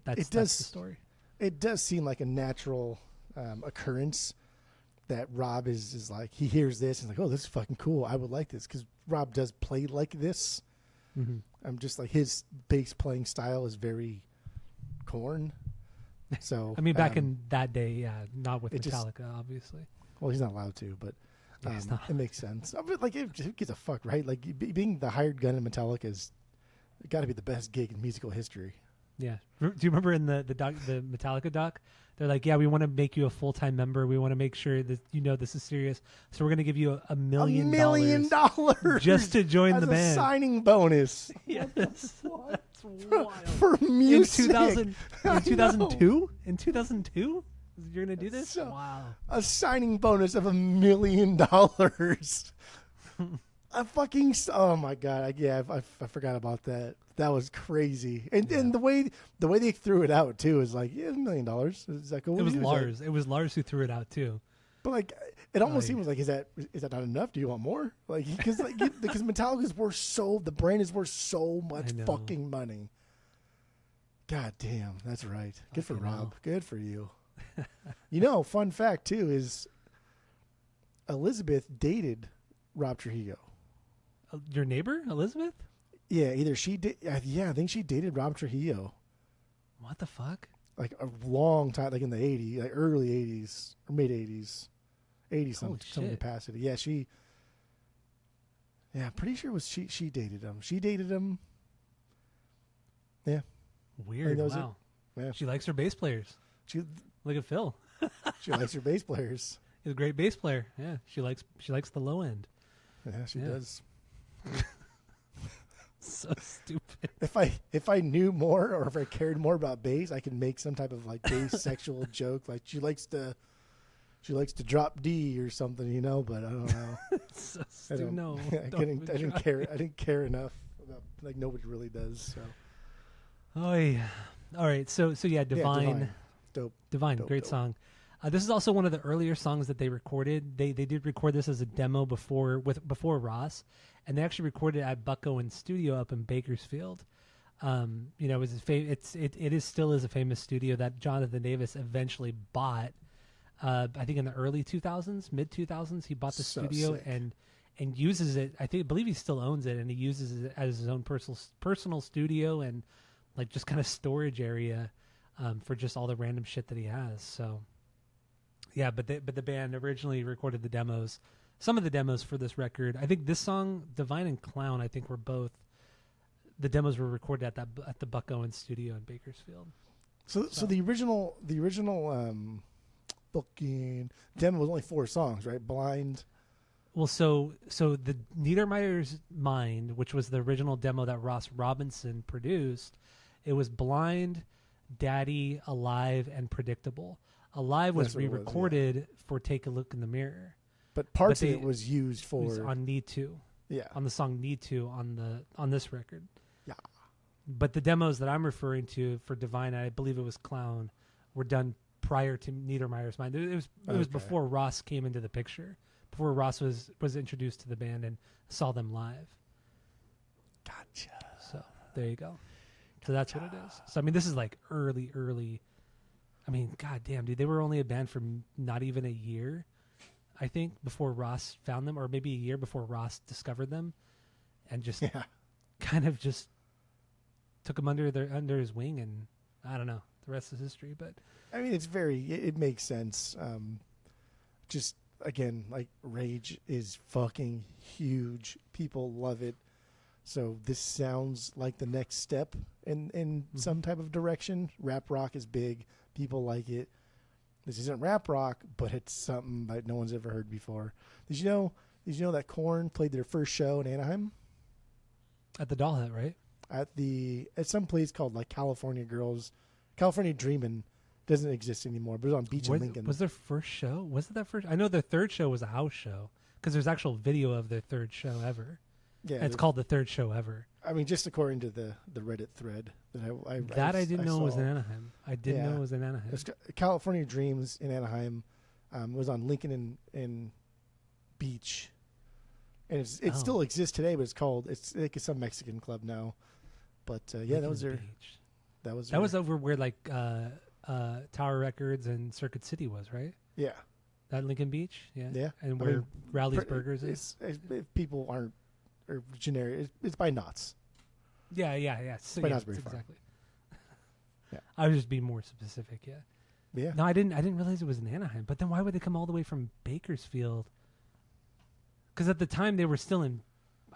that's the story. It does seem like a natural occurrence that Rob is like, he hears this and like, oh, this is fucking cool. I would like this, because Rob does play like this. I'm just like, his bass playing style is very KoRn. So I mean, back in that day, yeah, not with Metallica, obviously. Well, he's not allowed to, but it makes sense. I mean, like, who gives a fuck, right? Like, being the hired gun in Metallica is got to be the best gig in musical history. Yeah. Do you remember in the Metallica doc? They're like, yeah, we want to make you a full-time member. We want to make sure that you know this is serious. So we're going to give you $1 million. $1 million just to join the band. As a signing bonus. Yes. That's wild. For music. In 2002? In 2002? You're going to do this? So, wow. A signing bonus of $1 million. Oh my god! I forgot about that. That was crazy. And the way they threw it out too is like, yeah, $1 million. It's like, It was Lars. It was Lars who threw it out too. But like, it almost seems like, is that not enough? Do you want more? Like, because Metallica's worth the brand is worth so much fucking money. God damn, that's right. Good for Rob. Good for you. Fun fact too is Elizabeth dated Rob Trujillo. Your neighbor, Elizabeth? Yeah, either she did. Yeah, I think she dated Rob Trujillo. What the fuck? Like a long time, like in the 80s, like early 80s or mid 80s, 80s some capacity. Yeah, I'm pretty sure it was she dated him. She dated him. Yeah. Weird. Wow. Yeah. She likes her bass players. Look at Phil. She likes her bass players. He's a great bass player. Yeah. She likes the low end. Yeah, she does. So stupid. If I knew more or if I cared more about bass, I could make some type of like bass sexual joke. Like she likes to drop D or something, but I don't know. So stupid. No, I didn't care. I didn't care enough about, like, nobody really does. So. Oh yeah. All right. So yeah, Divine. Dope. Divine. Great song. This is also one of the earlier songs that they recorded. They did record this as a demo before Ross, and they actually recorded it at Bucko and Studio up in Bakersfield. It was it is still a famous studio that Jonathan Davis eventually bought. I think in the early 2000s, mid 2000s, he bought the studio sick. and uses it. I believe he still owns it, and he uses it as his own personal studio and like just kind of storage area for just all the random shit that he has. So. Yeah, but the band originally recorded the demos, some of the demos for this record. I think this song, Divine and Clown, I think were both. The demos were recorded at the Buck Owens studio in Bakersfield. So the original fucking demo was only 4 songs, right? Blind. Well, so the Niedermeyer's Mind, which was the original demo that Ross Robinson produced, it was Blind, Daddy, Alive, and Predictable. Alive was re-recorded for Take a Look in the Mirror. But parts of it was used for... was on Need To. Yeah. On the song Need To on this record. Yeah. But the demos that I'm referring to for Divine, I believe it was Clown, were done prior to Niedermeyer's Mind. It was before Ross came into the picture. Before Ross was introduced to the band and saw them live. Gotcha. So there you go. So that's what it is. So I mean, this is like early. I mean, god damn, dude, they were only a band for not even a year, I think, before Ross found them, or maybe a year before Ross discovered them, and just kind of just took them under his wing, and I don't know, the rest is history. But I mean, it makes sense. Just again, like Rage is fucking huge. People love it. So this sounds like the next step in some type of direction. Rap rock is big. People like it. This isn't rap rock, but it's something that no one's ever heard before. Did you know that KoRn played their first show in Anaheim? At the Doll Hut, right? At some place called like California Dreamin'. Doesn't exist anymore, but it was on Beach in Lincoln. Was their first show? Was it that first? I know their third show was a house show because there's actual video of their third show ever. Yeah, it's called the third show ever. I mean, just according to the Reddit thread that I didn't know it was in Anaheim. I didn't know it was in Anaheim. It's California Dreams in Anaheim. Was on Lincoln and Beach, and it still exists today. But it's like some Mexican club now. But yeah, that was their. Beach. That was over where like Tower Records and Circuit City was, right? Yeah, that Lincoln Beach. Yeah, yeah, and where Rowley's Burgers is. If people aren't. Or generic. It's by Knott's. Yeah. So, by Knott's Berry Farm. Exactly. Yeah. I was just being more specific. Yeah. Yeah. No, I didn't realize it was in Anaheim. But then why would they come all the way from Bakersfield? Because at the time they were still in.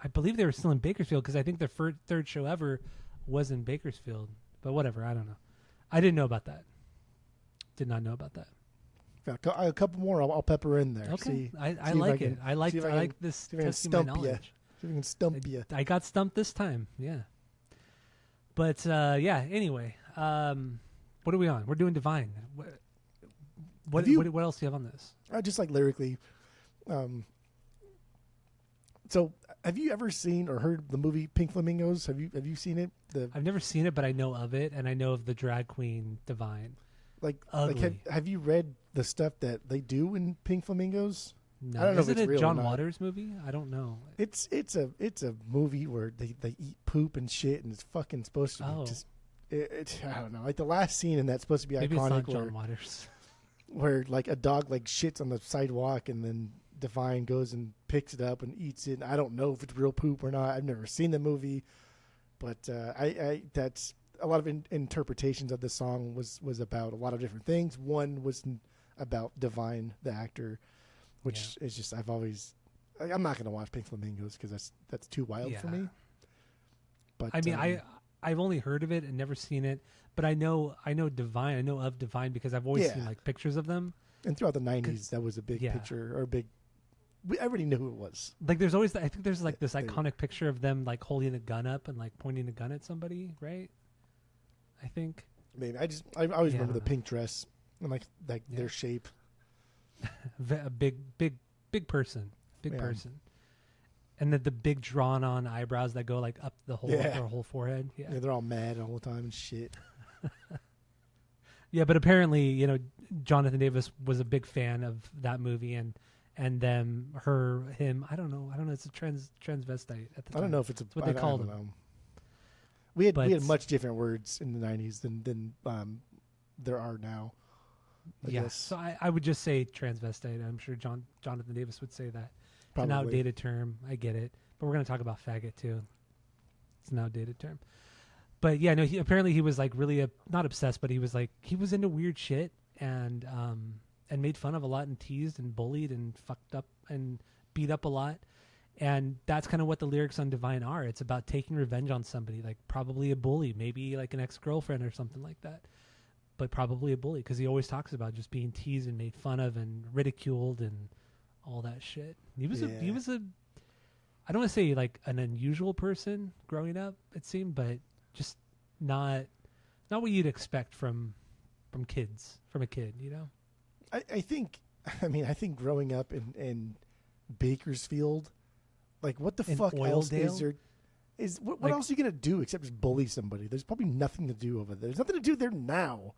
I believe they were still in Bakersfield because I think their third show ever was in Bakersfield. But whatever, I don't know. I didn't know about that. Did not know about that. A couple more. I'll pepper in there. Okay. I like it. I like this testing my knowledge. So we can stump you. I got stumped this time, yeah. But yeah. Anyway, what are we on? We're doing Divine. What else do you have on this? Just like lyrically, So, have you ever seen or heard the movie Pink Flamingos? Have you seen it? I've never seen it, but I know of it, and I know of the drag queen Divine. Like have you read the stuff that they do in Pink Flamingos? No. I don't know Is if it it's a real John or not. Waters movie? I don't know. It's a movie where they eat poop and shit, and it's fucking supposed to be just. I don't know. Like the last scene in that's supposed to be Maybe iconic. it's not John Waters. Where like a dog like shits on the sidewalk, and then Divine goes and picks it up and eats it. And I don't know if it's real poop or not. I've never seen the movie, but I that's a lot of interpretations of the song was about a lot of different things. One was about Divine, the actor, which is just I'm not gonna watch Pink Flamingos because that's too wild for me. But I mean, I've only heard of it and never seen it, but I know Divine. I know of Divine because I've always seen like pictures of them. And throughout the 90s, that was a big picture or a big. Everybody knew who it was. Like there's always, I think there's like this iconic picture of them like holding a gun up and like pointing a gun at somebody, right? I think. Maybe I always remember the pink dress and like their shape. A big person, person, and the big drawn on eyebrows that go like up the whole their whole forehead. Yeah, they're all mad all the time and shit. Yeah, but apparently, Jonathan Davis was a big fan of that movie and them, him. I don't know. It's a transvestite at the time. I don't know if it's what they called him. We had much different words in the 90s than there are now. I guess. So I would just say transvestite. I'm sure Jonathan Davis would say that. Probably. It's an outdated term. I get it. But we're going to talk about faggot too. It's an outdated term. But yeah, no. Apparently he was like really not obsessed, but he was into weird shit and made fun of a lot and teased and bullied and fucked up and beat up a lot. And that's kind of what the lyrics on Divine are. It's about taking revenge on somebody, like probably a bully, maybe like an ex-girlfriend or something like that. But probably a bully because he always talks about just being teased and made fun of and ridiculed and all that shit. He was a I don't want to say like an unusual person growing up, it seemed, but just not what you'd expect from a kid, I think growing up in Bakersfield, like what the fuck else is there? What else are you gonna do except just bully somebody? There's probably nothing to do over there. There's nothing to do there now.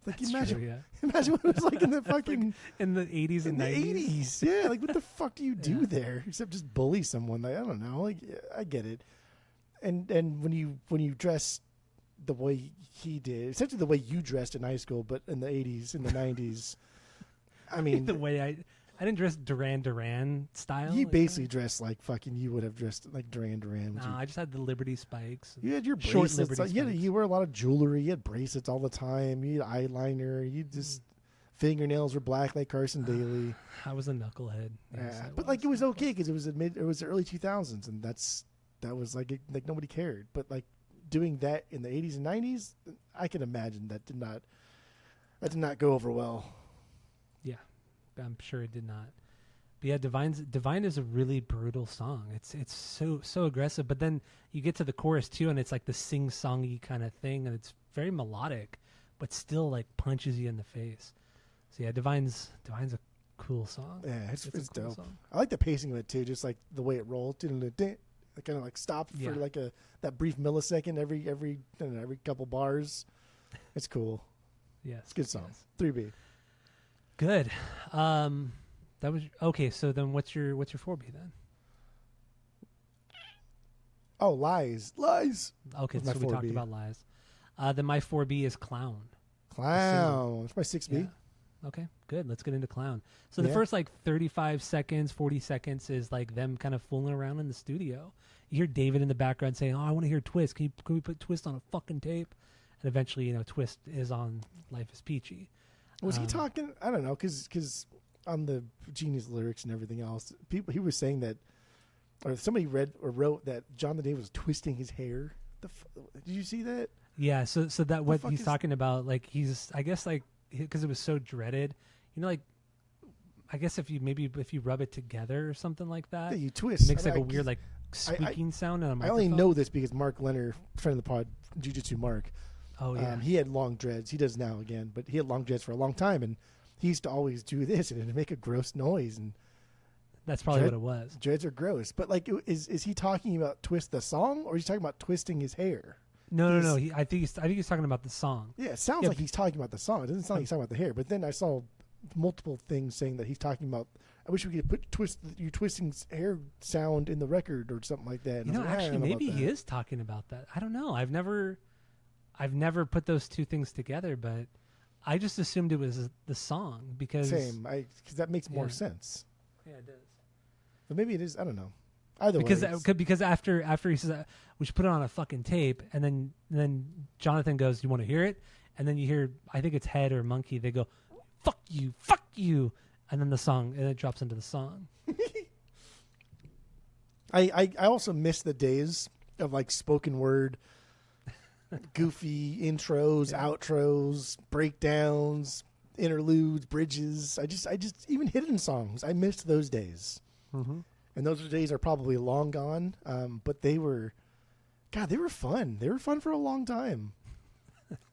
Like imagine what it was like in the fucking in the 80s and 90s. Yeah, like what the fuck do you do there except just bully someone? Like I don't know. Like I get it. And when you dress the way he did, essentially the way you dressed in high school, but in the 80s, in the 90s, I mean the way I didn't dress Duran style. You basically dressed like fucking. You would have dressed like Duran. No, I just had the Liberty spikes. You had your bracelets. You wear a lot of jewelry. You had bracelets all the time. You had eyeliner. You just fingernails were black like Carson Daly. I was a knucklehead. Yes, but like it was okay because it was the early 2000s, and that was like nobody cared. But like doing that in the 80s and 90s, I can imagine that did not go over well. Yeah. I'm sure it did not. But yeah, Divine is a really brutal song. It's so aggressive, but then you get to the chorus too, and it's like the sing-songy kind of thing, and it's very melodic, but still like punches you in the face. So yeah, Divine's a cool song. Yeah, it's cool dope. Song. I like the pacing of it too, just like the way it rolled. It kind of like stopped for like that brief millisecond every couple bars. It's cool. Yes, it's a good song. 3B. Good. That was okay. So then, what's your 4B then? Oh, lies. Okay, so we talked about lies. Then my 4B is clown. It's my 6B. Yeah. Okay, good. Let's get into clown. So the first like 35 seconds, 40 seconds is like them kind of fooling around in the studio. You hear David in the background saying, "Oh, I want to hear Twist. Can we put Twist on a fucking tape?" And eventually, Twist is on Life is Peachy. Was he talking? I don't know, because on the Genius lyrics and everything else, he was saying that, or somebody read or wrote that John the Day was twisting his hair. Did you see that? Yeah. So that what he's talking about, like I guess like because it was so dreaded, like I guess if you rub it together or something like that, yeah, you twist. It makes like a weird like squeaking sound on a microphone. I only know this because Mark Leonard, friend of the pod, Jiu-Jitsu Mark. Oh yeah, he had long dreads. He does now again, but he had long dreads for a long time, and he used to always do this, and it'd make a gross noise. And That's probably what it was. Dreads are gross. But like, is he talking about Twist the song, or is he talking about twisting his hair? No. I think he's talking about the song. Yeah, it sounds like he's talking about the song. It doesn't sound like he's talking about the hair. But then I saw multiple things saying that he's talking about. I wish we could put you twisting hair sound in the record or something like that. And actually, maybe he is talking about that. I don't know. I've never put those two things together, but I just assumed it was the song because because that makes more sense. Yeah, it does. But maybe it is. I don't know. Either because after he says we should put it on a fucking tape, and then Jonathan goes, "You want to hear it?" And then you hear, I think it's Head or Monkey. They go, fuck you," and then it drops into the song. I also miss the days of like spoken word, goofy intros, outros, breakdowns, interludes, bridges. I just even hidden songs. I missed those days. Mm-hmm. And those days are probably long gone. But they were fun. They were fun for a long time.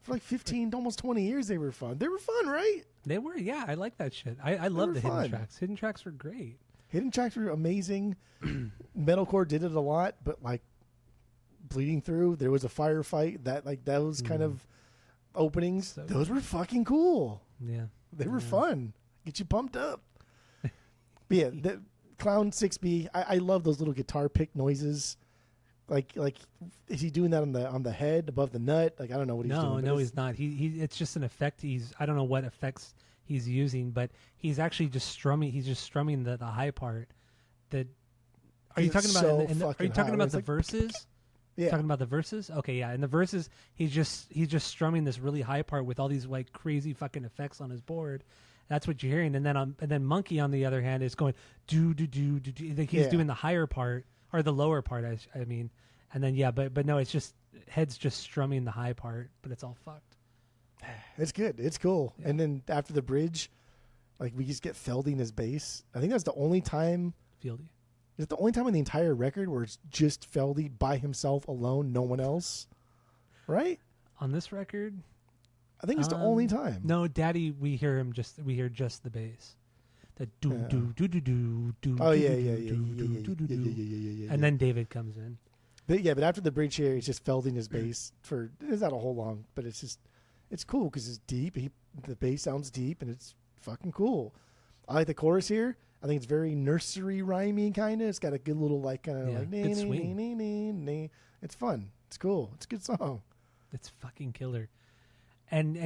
For like 15, almost 20 years, they were fun. They were fun, right? They were, yeah. I like that shit. I love the hidden tracks. Hidden tracks were great. Hidden tracks were amazing. Metalcore did it a lot, but like Bleeding Through, there was a firefight. That those kind of openings, those were fucking cool. Yeah. They were fun. Get you pumped up. But yeah, the Clown 6B, I love those little guitar pick noises. Like is he doing that on the head above the nut? Like I don't know what he's doing. No, he's not. He it's just an effect. I don't know what effects he's using, but he's actually just strumming. He's just strumming the high part. Are you talking about the verses? Yeah. Talking about the verses? Okay, yeah. In the verses, he's just strumming this really high part with all these like crazy fucking effects on his board. That's what you're hearing. And then Monkey on the other hand is going do do do do do. Like he's doing the higher part or the lower part. I mean, and then but no, it's just Head's just strumming the high part, but it's all fucked. It's good. It's cool. Yeah. And then after the bridge, like we just get Feldy in his bass. I think that's the only time. Fieldy. Is it the only time in the entire record where it's just Feldy by himself alone, no one else? Right? On this record? I think it's the only time. No, Daddy, we hear just the bass. The do do do do do do. Oh yeah. And then David comes in. But after the bridge here, it's just Feldy in his bass it's not a whole long, but it's cool because it's deep. The bass sounds deep and it's fucking cool. I like the chorus here. I think it's very nursery rhymey kind of. It's got a good little like kind of good swing. It's fun. It's cool. It's a good song. It's fucking killer. And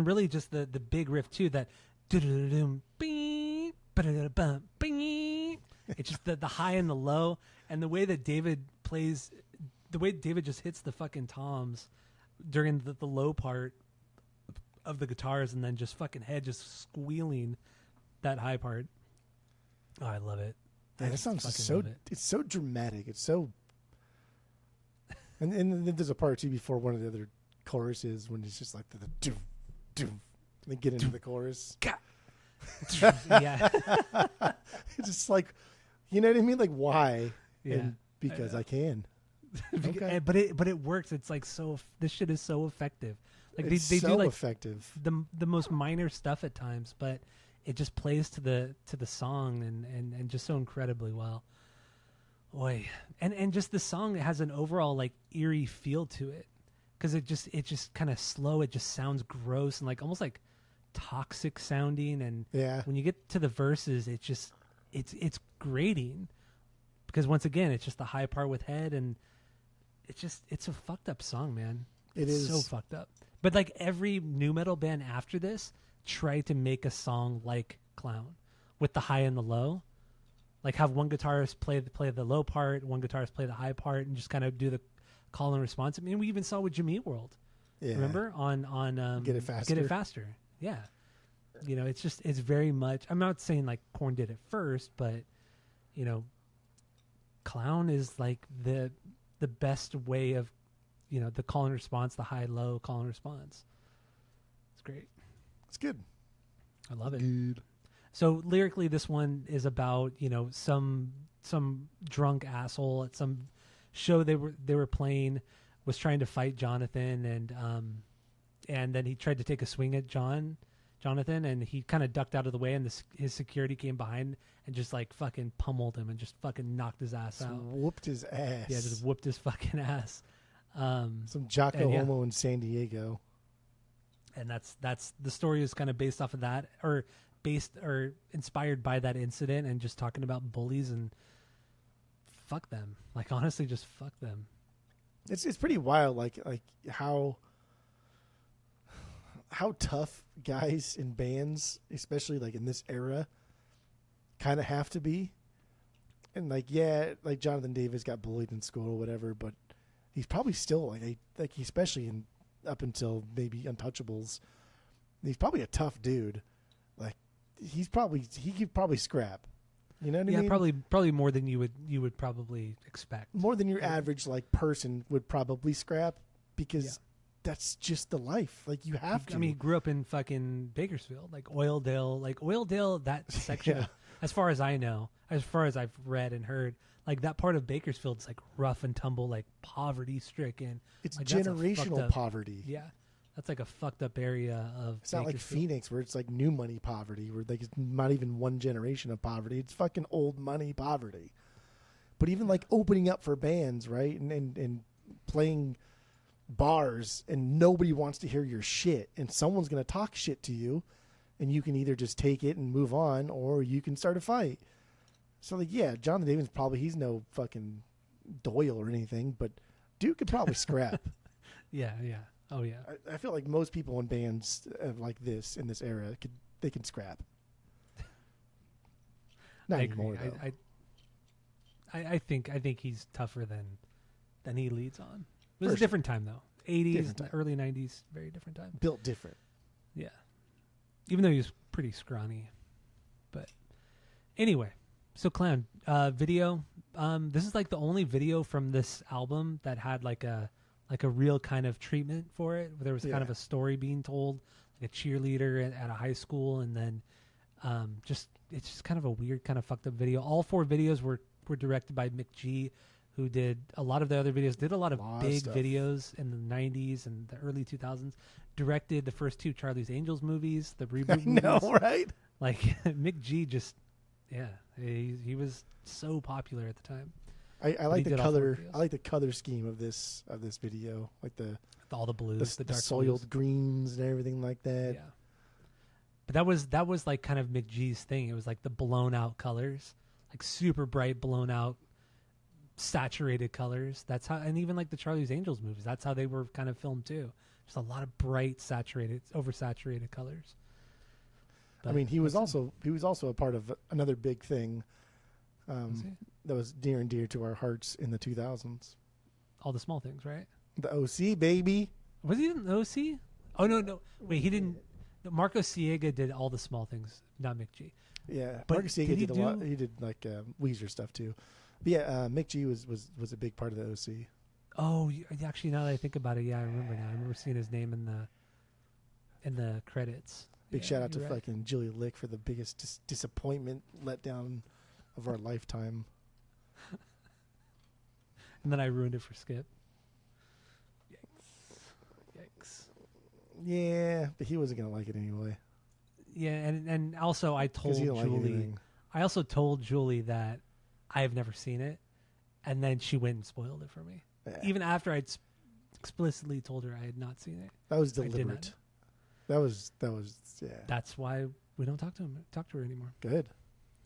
really just the big riff too, that it's just the high and the low, and the way that David plays, the way David just hits the fucking toms during the low part of the guitars, and then just fucking Head just squealing that high part. Oh, I love it. Yeah, that song's it's so dramatic. It's so and then there's a part too before one of the other choruses when it's just like the doom doom and they get into the chorus. Yeah. It's just like, you know what I mean? Like why? Yeah. And because I can. Okay. But it works. It's like this shit is so effective. Like it's they so do like effective. The most minor stuff at times, but it just plays to the song and just so incredibly well. Boy. And just the song has an overall like eerie feel to it. Because it just kind of slow. It just sounds gross and like almost like toxic sounding. And when you get to the verses, it's grating. Because once again, it's just the high part with Head, and it's a fucked up song, man. It's so fucked up. But like every nu metal band after this tried to make a song like Clown with the high and the low. Like have one guitarist play the low part, one guitarist play the high part, and just kind of do the call and response. I mean, we even saw with Jimmy Eat World. Yeah. Remember on Get It Faster. Get It Faster. Yeah. You know, it's very much. I'm not saying like KoRn did it first, but you know, Clown is like the best way of, you know, the call and response, the high low call and response. It's great. It's good. I love it. Good. So lyrically, this one is about, you know, some drunk asshole at some show they were playing was trying to fight Jonathan, and then he tried to take a swing at John Jonathan, and he kind of ducked out of the way, and his security came behind and just like fucking pummeled him and just fucking knocked his ass out. Whooped his ass. Yeah, just whooped his fucking ass. Some Jocko Homo in San Diego. And that's the story is kind of based off of that, or inspired by that incident, and just talking about bullies and fuck them. Like, honestly, just fuck them. It's pretty wild, like how tough guys in bands, especially like in this era, kind of have to be. And like, yeah, like Jonathan Davis got bullied in school or whatever, but he's probably still like especially in up until maybe Untouchables, he's probably a tough dude. Like he could probably scrap. You know what I mean? Yeah, probably more than you would probably expect. More than your average like person would probably scrap, because that's just the life. Like you have to. I mean, he grew up in fucking Bakersfield, like Oildale, that section. Yeah. As far as I know, as far as I've read and heard, like that part of Bakersfield is like rough and tumble, like poverty stricken. It's like, generational poverty. Yeah. That's like a fucked up area of It's not like Phoenix where it's like new money poverty, where like it's not even one generation of poverty. It's fucking old money poverty. But even like opening up for bands, right? And playing bars, and nobody wants to hear your shit, and someone's going to talk shit to you, and you can either just take it and move on, or you can start a fight. So like, yeah, Jonathan Davis he's no fucking Doyle or anything, but dude could probably scrap. Yeah. Oh yeah. I feel like most people in bands like this in this era they can scrap. Not anymore though. I think he's tougher than he leads on. It was a different time though. 80s, early 90s, very different time. Built different. Yeah. Even though he was pretty scrawny. But anyway, so Clown, video. This is like the only video from this album that had like a real kind of treatment for it. There was kind of a story being told, like a cheerleader at a high school, and then it's just kind of a weird, kind of fucked up video. All 4 videos were directed by Mick G, who did a lot of the other videos, did a lot of big videos in the 90s and the early 2000s, directed the first 2 Charlie's Angels movies, the reboot movies. I know, right? Like, Mick G just, he was so popular at the time. I like the color. I like the color scheme of this video, like all the blues, the dark soiled greens and everything like that. Yeah, but that was like kind of Mick G's thing. It was like the blown out colors, like super bright, blown out, saturated colors. That's how, and even like the Charlie's Angels movies, that's how they were kind of filmed too. Just a lot of bright, saturated, oversaturated colors. But I mean, he was also a part of another big thing. That was near and dear to our hearts in the 2000s. All the Small Things, right? The OC, baby. Was he in the OC? Oh, no. Wait, he didn't. Marco Siega did All the Small Things, not Mick G. Yeah, but Marco Siega did a lot. He did like Weezer stuff too. But yeah, Mick G was a big part of the OC. Oh, actually, now that I think about it, yeah, I remember now. I remember seeing his name in the credits. Big shout out to fucking Julie Lick for the biggest disappointment letdown of our lifetime. And then I ruined it for Skip. Yikes. Yeah, but he wasn't gonna like it anyway. Yeah, and also I told Julie. I also told Julie that I have never seen it, and then she went and spoiled it for me. Yeah. Even after I'd explicitly told her I had not seen it. That was deliberate. That was yeah. That's why we don't talk to her anymore. Good.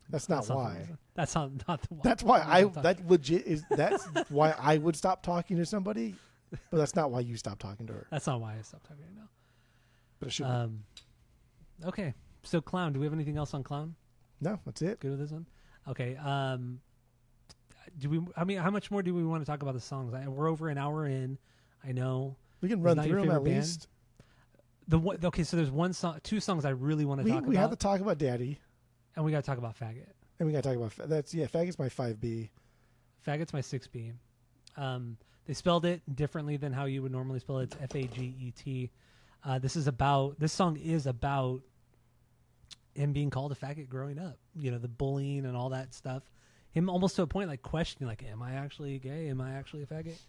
That's not why. That's not the why. That's why that's why I would stop talking to somebody, but that's not why you stopped talking to her. That's not why I stopped talking to her now. But it should be. Okay. So Clown, do we have anything else on Clown? No, that's it. Good with this one? Okay. How much more do we want to talk about the songs? We're over an hour in. I know. We can run through them at least. Okay, so there's 2 songs I really want to talk about. We have to talk about Daddy. And we got to talk about Faggot. And we got to talk about Faggot's my 5B. Faggot's my 6B. They spelled it differently than how you would normally spell it. It's Faget. This song is about him being called a faggot growing up. You know, the bullying and all that stuff. Him almost to a point like questioning, like, am I actually gay? Am I actually a faggot?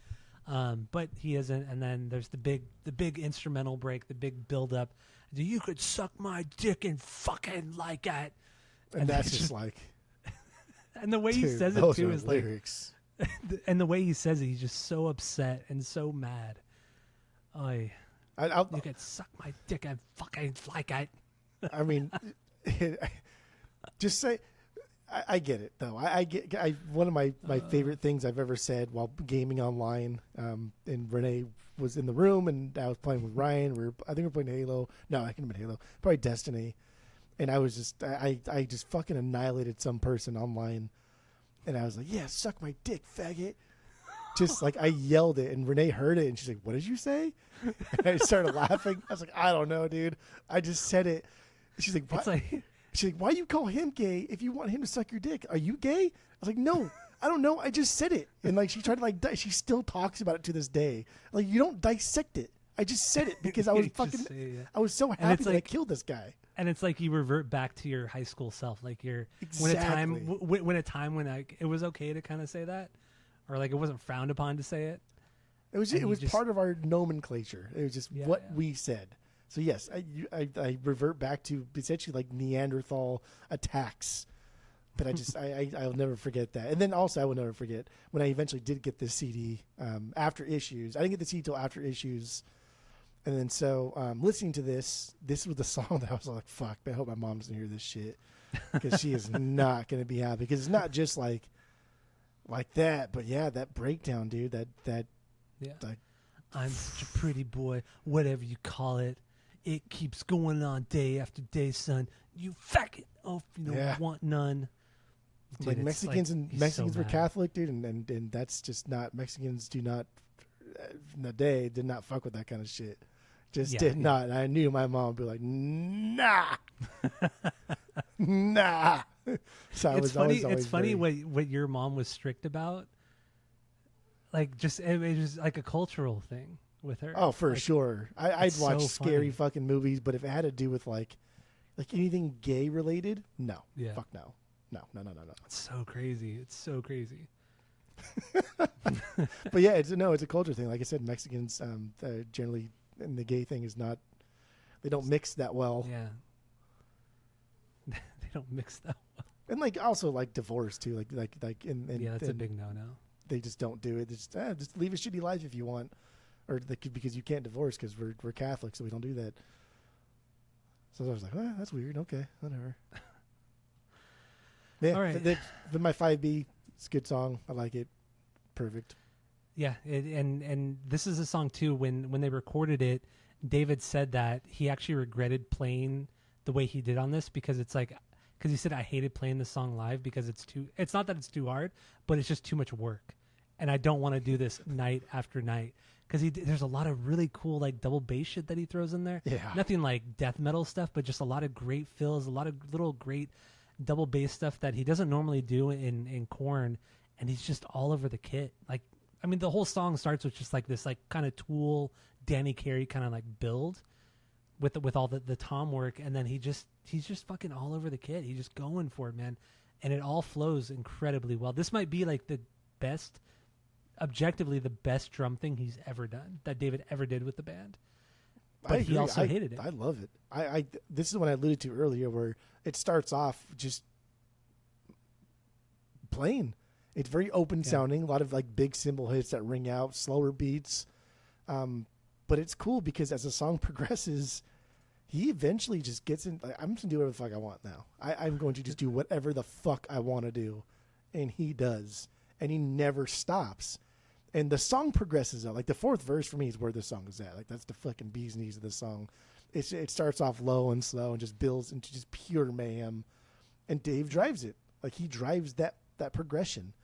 But he isn't. And then there's the big instrumental break, the big build up. You could suck my dick and fucking like it. And that's just like, and the way he says it too is lyrics. Like, and the way he says it, he's just so upset and so mad. You could suck my dick and fucking like it. I mean, just say, I get it though. One of my favorite things I've ever said while gaming online, and Renee was in the room and I was playing with Ryan. I think we were playing Halo. No, I couldn't have been Halo. Probably Destiny. And I was just, I just fucking annihilated some person online. And I was like, yeah, suck my dick, faggot. Just like I yelled it, and Renee heard it, and she's like, "What did you say?" And I started laughing. I was like, "I don't know, dude. I just said it." She's like, "She's like, why you call him gay if you want him to suck your dick? Are you gay?" I was like, "No, I don't know. I just said it." And like she tried to she still talks about it to this day. Like, you don't dissect it. I just said it because I was I was so happy that I killed this guy. And it's like you revert back to your high school self, like exactly. when like it was okay to kind of say that. Or like it wasn't frowned upon to say it. It was part of our nomenclature. It was just what we said. So yes, I revert back to essentially like Neanderthal attacks. But I'll never forget that. And then also I will never forget when I eventually did get this CD after Issues. I didn't get the CD till after Issues. And then so listening to this was the song that I was like, fuck, man, I hope my mom doesn't hear this shit. Because she is not going to be happy. Because it's not just like that, but yeah, that breakdown, dude, that I'm such a pretty boy, whatever you call it. It keeps going on day after day, son. You faggot. Oh, want none. Dude, like Mexicans Mexicans were Catholic, dude, and that's just not, Mexicans do not, did not fuck with that kind of shit. Did not. And I knew my mom would be like, nah. Nah. So it's funny. It's funny what your mom was strict about. Like, just it was like a cultural thing with her. Oh, for sure. I'd watch scary fucking movies, but if it had to do with like anything gay related, no. Yeah. Fuck no. No. It's so crazy. But yeah, it's a culture thing. Like I said, Mexicans generally, and the gay thing is not. They don't mix that well. Yeah. They don't mix that well. And like also like divorce too, like yeah, that's a big no. They just don't do it. They just leave a shitty life if you want, or because you can't divorce because we're Catholic, so we don't do that. So I was like, that's weird. Okay, whatever. Yeah, all right. My 5B, it's a good song. I like it. Perfect. Yeah, and this is a song too. When they recorded it, David said that he actually regretted playing the way he did on this because he said, I hated playing this song live because it's not that it's too hard, but it's just too much work. And I don't want to do this night after night because there's a lot of really cool like double bass shit that he throws in there. Yeah. Nothing like death metal stuff, but just a lot of great fills, a lot of little great double bass stuff that he doesn't normally do in KoRn. And he's just all over the kit. Like, I mean, the whole song starts with just like this like kind of Tool, Danny Carey kind of like build with all the tom work, and then he's just fucking all over the kit. He's just going for it, man, and it all flows incredibly well. This might be like objectively the best drum thing he's ever done, that David ever did with the band. But he also hated it. I love it. This is what I alluded to earlier, where it starts off just plain. It's very open sounding, a lot of like big cymbal hits that ring out, slower beats. But it's cool because as the song progresses, he eventually just gets in. Like, I'm just going to do whatever the fuck I want now. I'm going to just do whatever the fuck I want to do. And he does. And he never stops. And the song progresses out. Like the fourth verse for me is where the song is at. Like that's the fucking bee's knees of the song. It starts off low and slow and just builds into just pure mayhem. And Dave drives it. Like he drives that progression.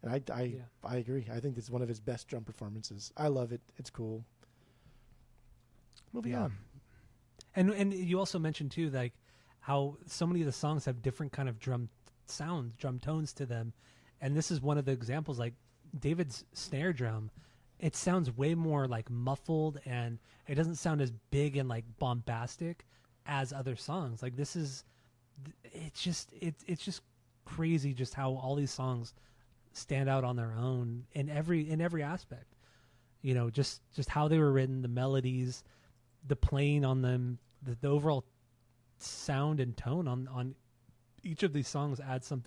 And I agree. I think this is one of his best drum performances. I love it. It's cool. Moving on. And you also mentioned too, like how so many of the songs have different kind of drum sounds, drum tones to them. And this is one of the examples, like David's snare drum, it sounds way more like muffled and it doesn't sound as big and like bombastic as other songs. Like it's just crazy just how all these songs stand out on their own in every aspect. just how they were written, the melodies, the playing on them, the overall sound and tone on each of these songs adds a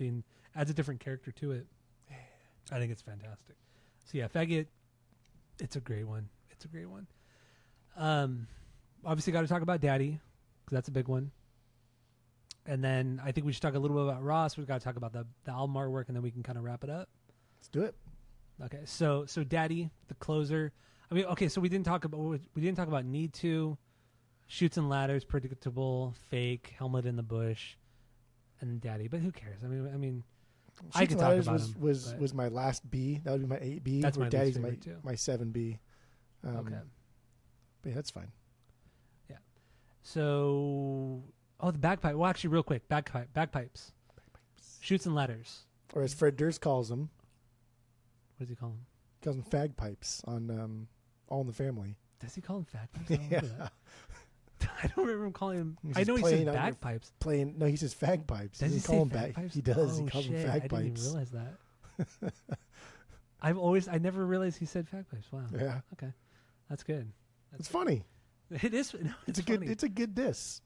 different character to it. I think it's fantastic. So yeah, Faggot, it's a great one. Obviously got to talk about Daddy, because that's a big one. And then I think we should talk a little bit about Ross. We've got to talk about the album artwork, and then we can kind of wrap it up. Let's do it. Okay, so Daddy, the closer. I mean, okay, so we didn't talk about Need To, Shoots and Ladders, Predictable, Fake, Helmet in the Bush, and Daddy. But who cares? I mean, I could talk about him. Was my last B. That would be my 8B. That's my Daddy's least favorite, my 7B. Okay. But yeah, that's fine. Yeah. So, the bagpipe. Well, actually, real quick, bagpipes. Shoots and Ladders. Or as Fred Durst calls them. What does he call them? He calls them fag pipes on All in the Family. Does he call them fag pipes? Yeah. I don't remember him calling him. He's I know he says bagpipes. No, he says fag pipes. Does he call them bagpipes? He does. Oh, he calls shit. them fag I didn't pipes. even realize that. I never realized he said fag pipes. Wow. Yeah. Okay. That's good. It's funny. It is. No, it's a good diss.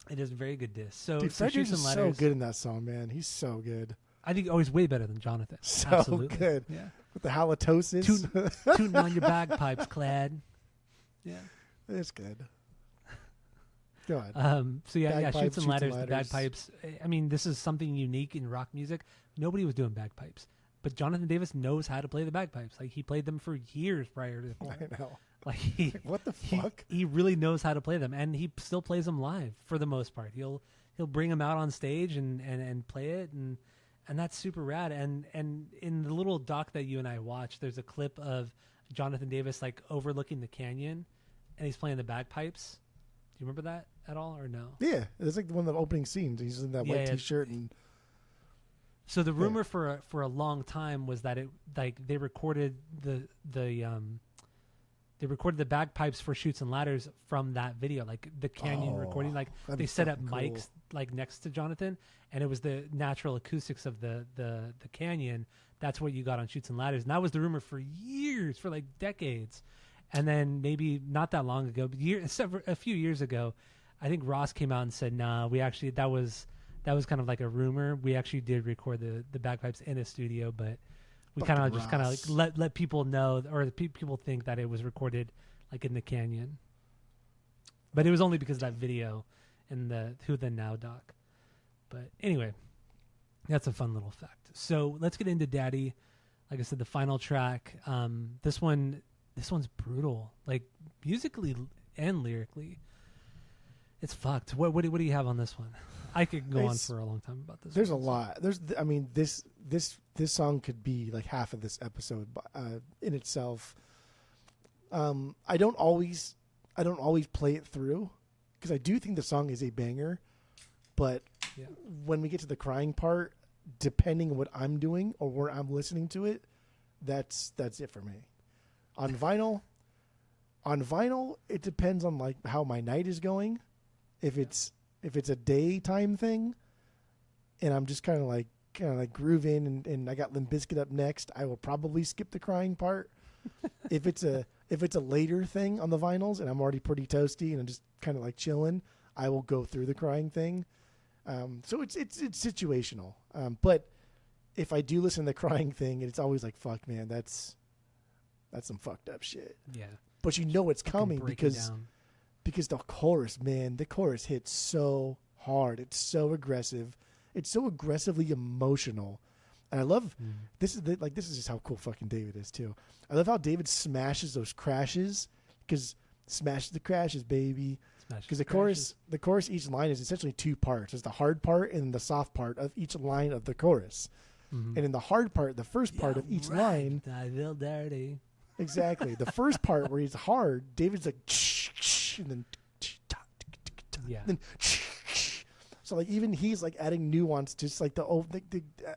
It is a very good diss. So, dude, Fred Durst is so good in that song, man. He's so good. I think he's way better than Jonathan. So Absolutely. good. Yeah. With the halitosis. Tooting on your bagpipes, Clad. Yeah. It's good. Go ahead. So Shoots and Ladders, the bagpipes. I mean, this is something unique in rock music. Nobody was doing bagpipes, but Jonathan Davis knows how to play the bagpipes. Like, he played them for years prior to KoRn. I know. Like, what the fuck? He really knows how to play them, and he still plays them live for the most part. He'll bring them out on stage and play it, and that's super rad. And in the little doc that you and I watched, there's a clip of Jonathan Davis like overlooking the canyon, and he's playing the bagpipes. Do you remember that at all, or no? Yeah, it's like one of the opening scenes. He's in that white T-shirt, and so the rumor for a long time was that they recorded the bagpipes for Shoots and Ladders from that video, like the canyon recording. Like, they set up mics like next to Jonathan, and it was the natural acoustics of the canyon. That's what you got on Shoots and Ladders, and that was the rumor for years, for like decades. And then maybe not that long ago, but a few years ago, I think Ross came out and said, "Nah, we actually that was kind of like a rumor. We actually did record the bagpipes in a studio, but we kind of just kind of like let people know, or people think that it was recorded like in the canyon. But it was only because of that video in the Who Then Now doc. But anyway, that's a fun little fact. So let's get into Daddy. Like I said, the final track. This one's brutal, like musically and lyrically. It's fucked. What do you have on this one? I could go on for a long time about this. There's a lot. I mean, this song could be like half of this episode in itself. I don't always play it through because I do think the song is a banger, but when we get to the crying part, depending on what I'm doing or where I'm listening to it, that's it for me. On vinyl, it depends on like how my night is going. If it's a daytime thing, and I'm just kind of like grooving, and I got Limp Bizkit up next, I will probably skip the crying part. If it's a later thing on the vinyls, and I'm already pretty toasty and I'm just kind of like chilling, I will go through the crying thing. So it's situational. But if I do listen to the crying thing, it's always like, fuck, man, that's some fucked up shit. Yeah. But you know it's coming because the chorus, man, the chorus hits so hard. It's so aggressive. It's so aggressively emotional. And I love this is just how cool fucking David is too. I love how David smashes those crashes, because smash the crashes, baby. Because the chorus, each line is essentially two parts. There's the hard part and the soft part of each line of the chorus. Mm-hmm. And in the hard part, the first part of each line, I feel dirty. Exactly. The first part where he's hard, David's like, and then, then, so like even he's like adding nuance, just like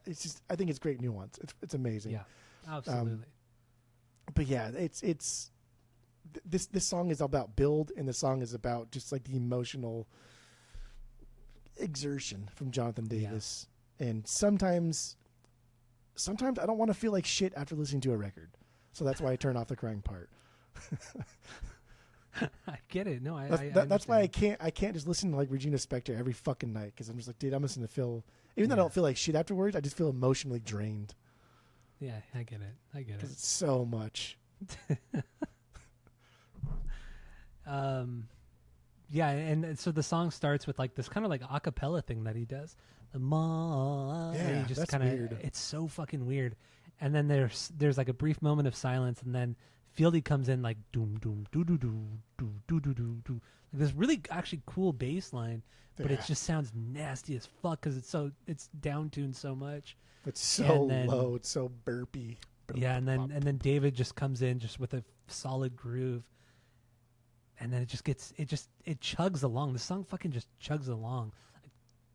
it's just, I think it's great nuance. It's amazing. Yeah, absolutely. But yeah, it's this song is about build, and the song is about just like the emotional exertion from Jonathan Davis. Yeah. And sometimes I don't want to feel like shit after listening to a record. So that's why I turn off the crying part. I get it. No, That's why I can't just listen to like Regina Spektor every fucking night, because I'm just like, dude, I'm just gonna feel, even though I don't feel like shit afterwards, I just feel emotionally drained. Yeah, I get it. Because it's so much. Yeah, and so the song starts with like this kind of like a cappella thing that he does. And he just that's kinda, weird. It's so fucking weird. And then there's like a brief moment of silence, and then Fieldy comes in like doom doom doo doo doo doo doo doo doo doo. Like this really actually cool bass line, but it just sounds nasty as fuck because it's down-tuned so much. It's so low. It's so burpy. Yeah, and then David just comes in just with a solid groove, and then it chugs along. The song fucking just chugs along. Like,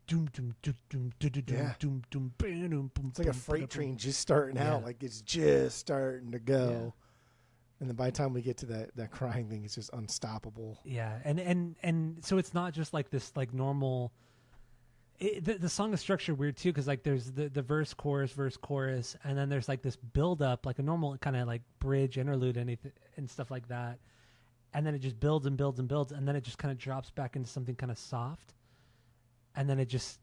doom doom doom doom doom doom doom doom doom. It's like a freight train just starting out. Like it's just starting to go. Yeah. And then by the time we get to that crying thing, it's just unstoppable. Yeah, and so it's not just like this like normal. The song is structured weird too, because like there's the verse chorus, and then there's like this build up, like a normal kind of like bridge interlude and stuff like that, and then it just builds and builds and builds, and then it just kind of drops back into something kind of soft, and then it just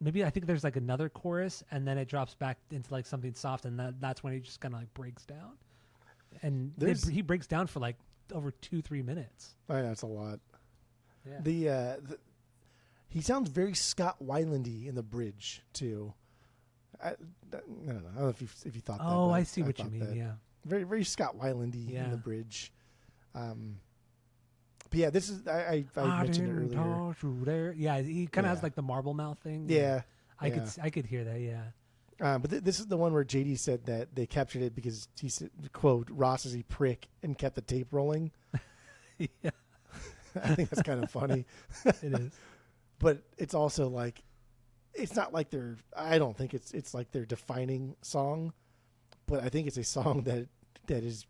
maybe I think there's like another chorus, and then it drops back into like something soft, and that's when he just kind of like breaks down. And he breaks down for like over 2-3 minutes. I know, it's a lot. Yeah. He sounds very Scott Weilandy in the bridge too. I don't know. I don't know if you thought that. Oh, I see what you mean. That. Yeah. Very very Scott Weilandy in the bridge. But yeah, this is I mentioned it earlier. Yeah, he kind of has like the marble mouth thing. Yeah. I could hear that. Yeah. But this is the one where JD said that they captured it because he said, quote, Ross is a prick and kept the tape rolling. Yeah. I think that's kind of funny. It is. But it's also like, it's not like I don't think it's like their defining song, but I think it's a song that is,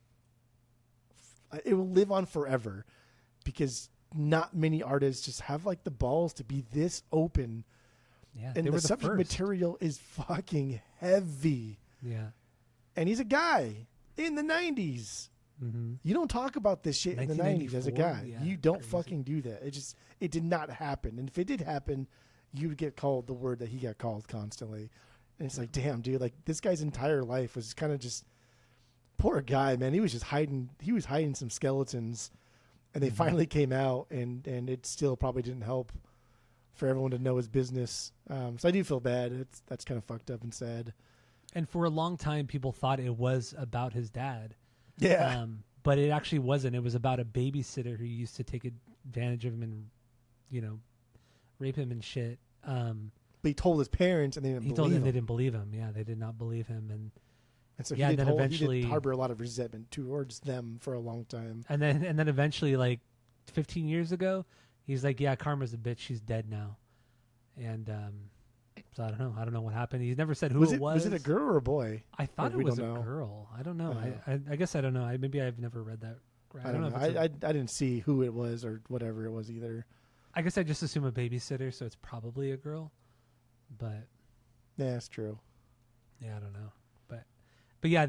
it will live on forever because not many artists just have like the balls to be this open. Yeah, and the subject material is fucking heavy. Yeah. And he's a guy in the 90s. Mm-hmm. You don't talk about this shit in the 90s as a guy. Yeah, you don't fucking do that. It did not happen. And if it did happen, you would get called the word that he got called constantly. And it's like, damn, dude, like this guy's entire life was kind of just, poor guy, man. He was just hiding some skeletons, and they finally came out, and it still probably didn't help for everyone to know his business. So I do feel bad. That's kind of fucked up and sad. And for a long time, people thought it was about his dad. Yeah. But it actually wasn't. It was about a babysitter who used to take advantage of him and, rape him and shit. But he told his parents, and they didn't believe him. They didn't believe him. Yeah, they did not believe him. And so he did harbor a lot of resentment towards them for a long time. And then eventually, like 15 years ago, he's like, yeah, Karma's a bitch. She's dead now. And so I don't know. I don't know what happened. He never said who it was. Was it a girl or a boy? I thought it was a girl. I don't know. I guess I don't know. Maybe I've never read that. I don't know. I didn't see who it was or whatever it was either. I guess I just assume a babysitter, so it's probably a girl. But yeah, that's true. Yeah, I don't know. But yeah,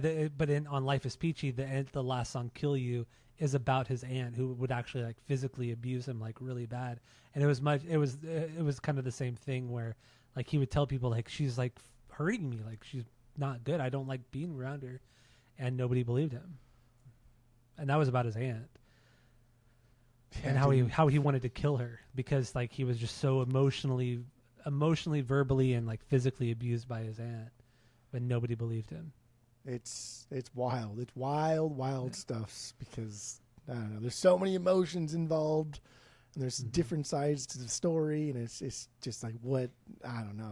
on Life is Peachy, the last song, Kill You, is about his aunt who would actually like physically abuse him like really bad. And it was kind of the same thing where like he would tell people like she's like hurting me, like she's not good. I don't like being around her, and nobody believed him. And that was about his aunt. Yeah, and how he wanted to kill her because like he was just so emotionally, verbally, and like physically abused by his aunt, but nobody believed him. It's wild. It's wild stuff because I don't know. There's so many emotions involved, and there's different sides to the story, and it's just like what I don't know.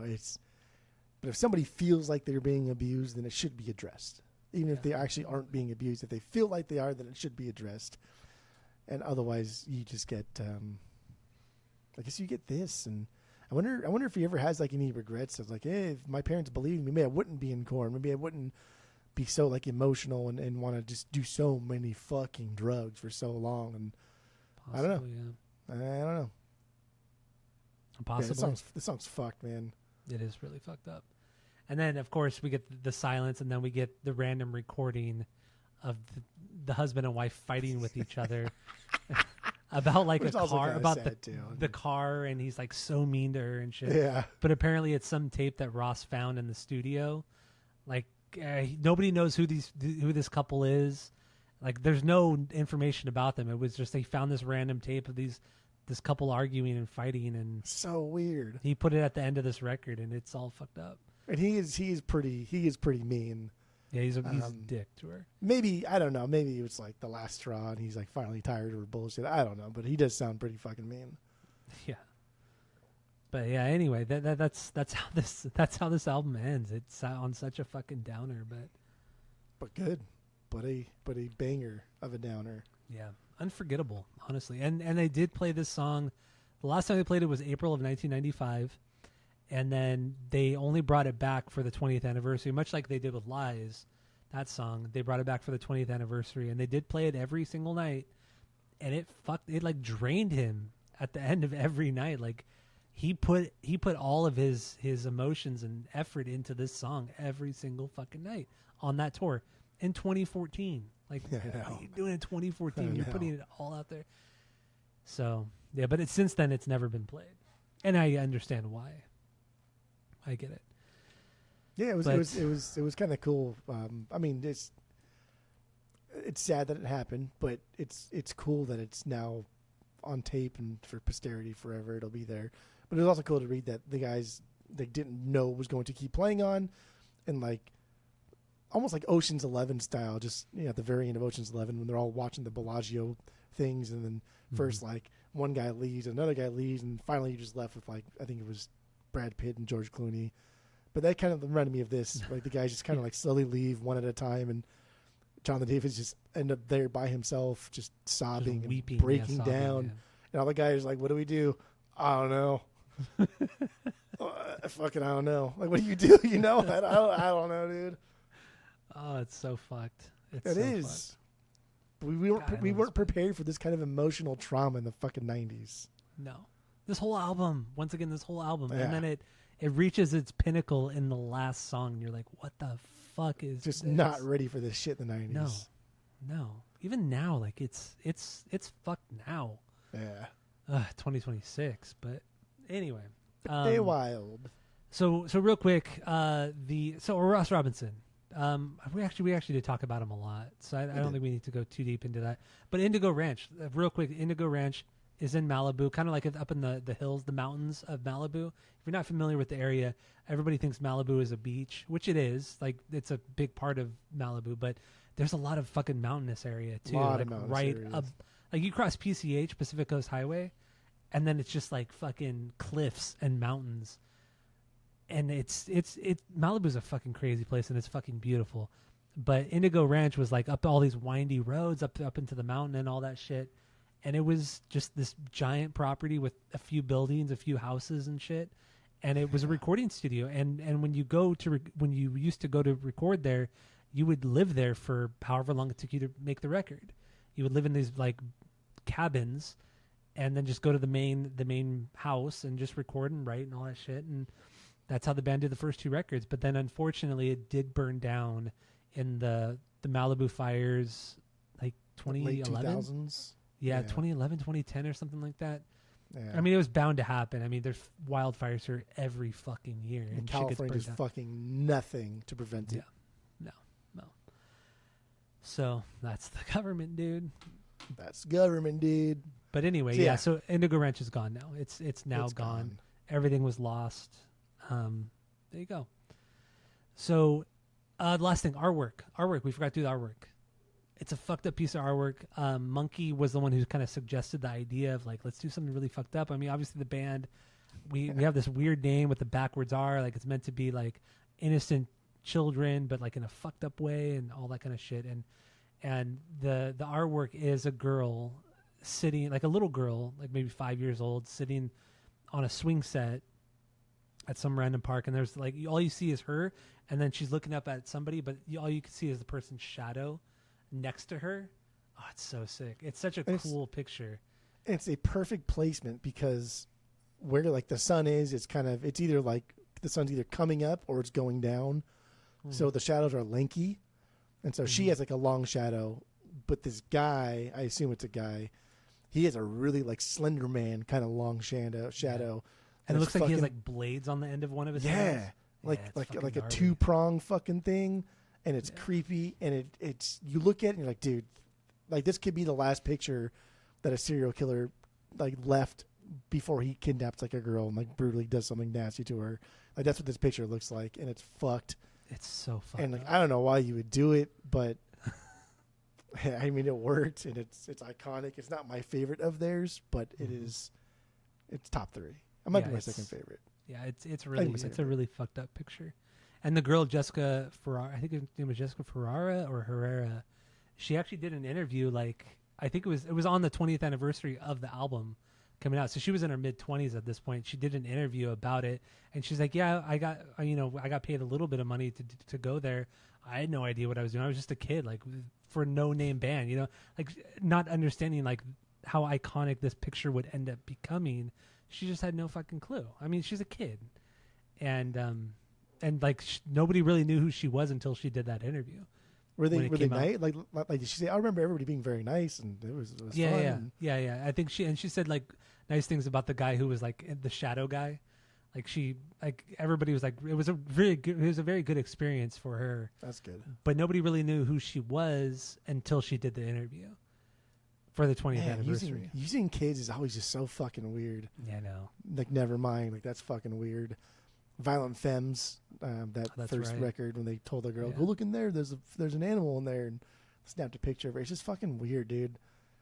But if somebody feels like they're being abused, then it should be addressed. Even if they actually aren't being abused, if they feel like they are, then it should be addressed. And otherwise, you just get. I guess you get this, and I wonder if he ever has like any regrets of like, hey, if my parents believed me, maybe I wouldn't be in KoRn. Maybe I wouldn't be so like emotional and want to just do so many fucking drugs for so long. And possibly, I don't know. Yeah. I don't know. Possibly. Yeah, this song's fucked, man. It is really fucked up. And then of course we get the silence, and then we get the random recording the husband and wife fighting with each other about like Which a also car, kinda about sad, too. the car, and he's like so mean to her and shit. Yeah. But apparently it's some tape that Ross found in the studio. Like nobody knows who this couple is. Like there's no information about them. It was just they found this random tape of this couple arguing and fighting, and So weird. he put it at the end of this record, and it's all fucked up. And he is pretty mean. Yeah, he's a dick to her. Maybe, I don't know, maybe it was like the last straw and he's like finally tired of her bullshit. I don't know, but he does sound pretty fucking mean. Yeah. But yeah, anyway, that's how this album ends. It's on such a fucking downer, But good. But a banger of a downer. yeah, unforgettable, honestly. And they did play this song. The last time they played it was April of 1995, and then they only brought it back for the 20th anniversary, much like they did with Lies. That song, they brought it back for the 20th anniversary, and they did play it every single night. And it like drained him at the end of every night. Like he put all of his emotions and effort into this song every single fucking night on that tour in 2014. Like, Yeah, what I are know. you doing in 2014? You're know. putting it all out there. So yeah, but since then it's never been played, and I understand why. I get it. Yeah, it was kind of cool. I mean, it's sad that it happened, but it's cool that it's now on tape and for posterity forever. It'll be there. But it was also cool to read that the guys they didn't know was going to keep playing on, and like almost like Ocean's 11 style. Just at the very end of Ocean's 11 when they're all watching the Bellagio things, and then first like one guy leaves, another guy leaves, and finally you're just left with like I think it was Brad Pitt and George Clooney. But that kind of reminded me of this. Like the guys just kind of like slowly leave one at a time, and Jonathan Davis just end up there by himself, just sobbing Just weeping, and breaking sobbing, down. yeah. And all the guys are like, "What do we do? I don't know. Fucking I don't know. Like, what do you do? I don't know, dude. Oh, it's so fucked. It so is. fucked. We weren't God, we it weren't was- prepared for this kind of emotional trauma in the fucking 90s. No. This whole album, once again, Yeah. and then it reaches its pinnacle in the last song. And you're like, what the fuck is Just this? not ready for this shit in the 90s. No. Even now, like it's fucked now. Yeah. 2026. But anyway, They wild. So real quick, Ross Robinson. We actually did talk about him a lot, so I don't think we need to go too deep into that. But Indigo Ranch, real quick, Indigo Ranch is in Malibu, kind of like up in the hills, the mountains of Malibu. If you're not familiar with the area, everybody thinks Malibu is a beach, which it is. Like it's a big part of Malibu, but there's a lot of fucking mountainous area too. Lot like of mountainous right areas. up, like you cross PCH, Pacific Coast Highway, and then it's just like fucking cliffs and mountains. And it's Malibu's a fucking crazy place, and it's fucking beautiful. But Indigo Ranch was like up all these windy roads up into the mountain and all that shit. And it was just this giant property with a few buildings, a few houses and shit. And it was a recording studio. And when you when you used to go to record there, you would live there for however long it took you to make the record. You would live in these like cabins, and then just go to the main house and just record and write and all that shit. And that's how the band did the first two records. But then unfortunately it did burn down in the Malibu fires, like 2011. Late 2000s. Yeah, Yeah. 2011, 2010 or something like that. Yeah. I mean, it was bound to happen. I mean, there's wildfires here every fucking year. And shit gets California burned does down. fucking nothing to prevent it. No. So that's the government, dude. That's government, dude. But anyway, So, yeah. So Indigo Ranch is gone now. It's now It's gone. Everything was lost. There you go. So, the last thing, artwork. We forgot to do the artwork. It's a fucked up piece of artwork. Monkey was the one who kind of suggested the idea of like, let's do something really fucked up. I mean, obviously the band, we have this weird name with the backwards R, like it's meant to be like innocent children, but like in a fucked up way and all that kind of shit. And the artwork is a girl sitting, like a little girl, like maybe 5 years old, sitting on a swing set at some random park, and there's like all you see is her, and then she's looking up at somebody, but all you can see is the person's shadow next to her. Oh, it's so sick. It's such a cool picture. It's a perfect placement because where like the sun is, it's either like the sun's either coming up or it's going down. So the shadows are lanky. And so she has like a long shadow, but this guy, I assume it's a guy, he has a really like Slender Man kind of long shadow. And it looks like he has like blades on the end of one of his hands. Like a gnarly. 2-prong fucking thing, and it's creepy, and it's you look at it and you're like, dude, like this could be the last picture that a serial killer like left before he kidnaps like a girl and like brutally does something nasty to her. Like that's what this picture looks like, and it's fucked. It's so fucked. And like I don't know why you would do it, but I mean it worked, and it's iconic. It's not my favorite of theirs, but it's top 3. It might be my second favorite. Yeah, it's a really fucked up picture. And the girl Jessica Ferrara, I think her name was Jessica Ferrara or Herrera. She actually did an interview. Like I think it was on the 20th anniversary of the album coming out. So she was in her mid-20s at this point. She did an interview about it, and she's like, "Yeah, I got paid a little bit of money to go there. I had no idea what I was doing. I was just a kid, like for a no-name band, like not understanding like how iconic this picture would end up becoming." She just had no fucking clue. I mean, she's a kid, and like nobody really knew who she was until she did that interview. Were they nice? Like did she say? I remember everybody being very nice, and it was fun. Yeah. I think she said like nice things about the guy who was like the shadow guy. Like everybody was like it was a very good experience for her. That's good. But nobody really knew who she was until she did the interview for the 20th anniversary. Using kids is always just so fucking weird. Yeah, I know. Like never mind. Like that's fucking weird. Violent Femmes, that first record when they told the girl, "Go look in there. There's an animal in there," and snapped a picture of her. It's just fucking weird, dude.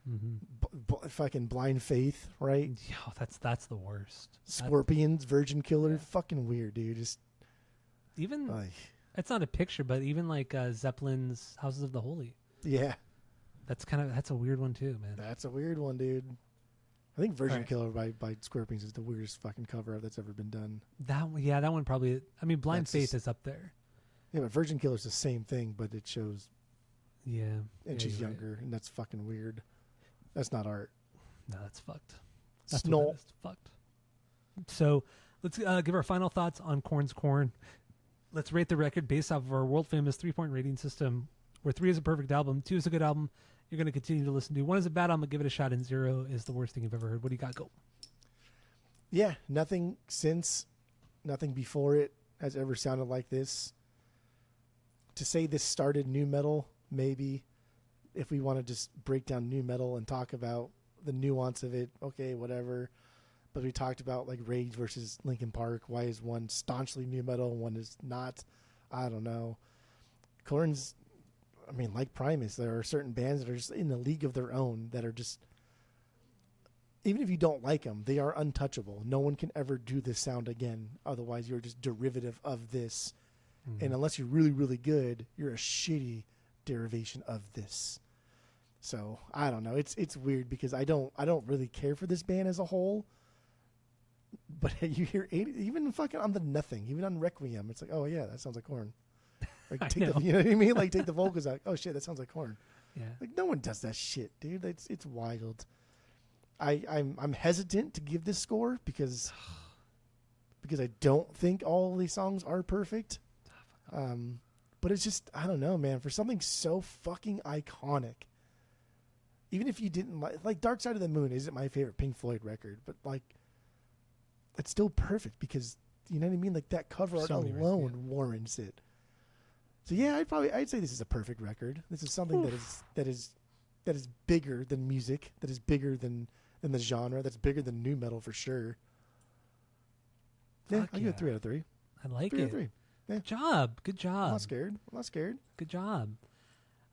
Mm-hmm. Fucking Blind Faith, right? Yeah, that's the worst. Scorpions, Virgin Killer, fucking weird, dude. Just even it's not a picture, but even like Zeppelin's Houses of the Holy. Yeah, that's a weird one too, man. That's a weird one, dude. I think Virgin Killer by Scorpions is the weirdest fucking cover that's ever been done. That one probably. I mean, Blind Faith is up there. Yeah, but Virgin Killer's the same thing, but it shows. Yeah, and she's younger, and that's fucking weird. That's not art. No, that's fucked. That's fucked. So let's give our final thoughts on KoRn's KoRn. Let's rate the record based off of our world famous 3-point rating system, where 3 is a perfect album, 2 is a good album. You're going to continue to listen to. 1 is a bad album, give it a shot, and 0 is the worst thing you've ever heard. What do you got? Go. Yeah, nothing before it has ever sounded like this. To say this started nu metal, maybe, if we want to just break down nu metal and talk about the nuance of it, okay, whatever. But we talked about like Rage versus Linkin Park. Why is one staunchly nu metal and one is not? I don't know. KoRn's, I mean, like Primus, there are certain bands that are just in a league of their own that are just, even if you don't like them, they are untouchable. No one can ever do this sound again. Otherwise, you're just derivative of this. Mm-hmm. And unless you're really, really good, you're a shitty derivation of this. So I don't know. It's weird because I don't really care for this band as a whole. But you hear even fucking on the Nothing, even on Requiem, it's like, oh yeah, that sounds like KoRn. Like you know what I mean? Like take the vocals out. Oh shit, that sounds like KoRn. Yeah. Like no one does that shit, dude. It's wild. I'm hesitant to give this score because I don't think all of these songs are perfect. But it's just, I don't know, man. For something so fucking iconic, even if you didn't like Dark Side of the Moon isn't my favorite Pink Floyd record, but like it's still perfect because you know what I mean. Like that cover art alone warrants it. So yeah, I'd say this is a perfect record. This is something that is bigger than music, that is bigger than the genre, that's bigger than nu metal for sure. Yeah, I'll give it 3 out of 3. I like 3 it. Out of 3. Yeah. Good job. I'm not scared. Good job.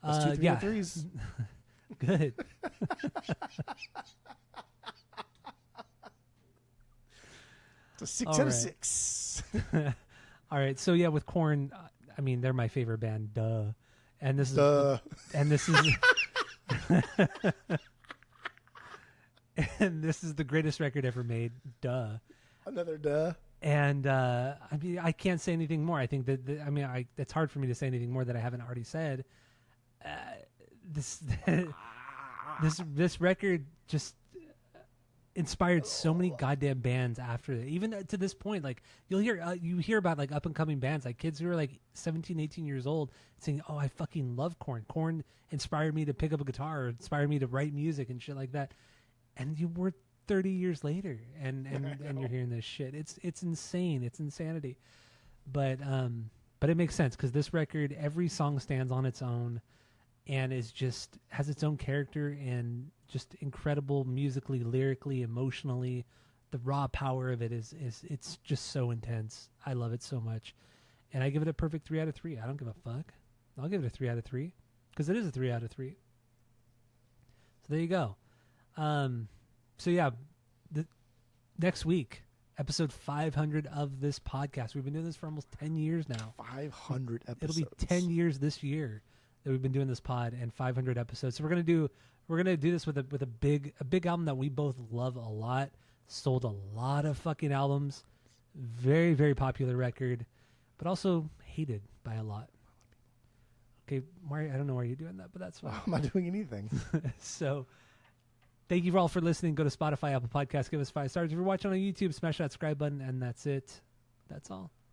That's 2 3 out of 3s. Good. It's a 6 out of 6. All right. So yeah, with KoRn, I mean, they're my favorite band. Duh. And this is and this is the greatest record ever made. Duh. Another duh. And I mean, I can't say anything more. I think that it's hard for me to say anything more that I haven't already said. This record just inspired so many goddamn bands after that. Even to this point, like you hear about like up and coming bands, like kids who are like 17, 18 years old saying, "Oh, I fucking love KoRn. KoRn inspired me to pick up a guitar, or inspired me to write music and shit like that." And you were 30 years later, and you're hearing this shit. It's insane. It's insanity. But it makes sense because this record, every song stands on its own, and is just has its own character and just incredible musically, lyrically, emotionally. The raw power of it is it's just so intense. I love it so much, and I give it a perfect 3 out of 3. I don't give a fuck. I'll give it a 3 out of 3 because it is a 3 out of 3. So there you go. So yeah, next week, episode 500 of this podcast. We've been doing this for almost 10 years now. 500 episodes. It'll be 10 years this year that we've been doing this pod, and 500 episodes. So we're gonna do this with a big album that we both love a lot. Sold a lot of fucking albums. Very, very popular record, but also hated by a lot. Okay, Mario, I don't know why you're doing that, but that's fine. I'm not doing anything. So thank you all for listening. Go to Spotify, Apple Podcasts, give us 5 stars. If you're watching on YouTube, smash that subscribe button, and that's it. That's all.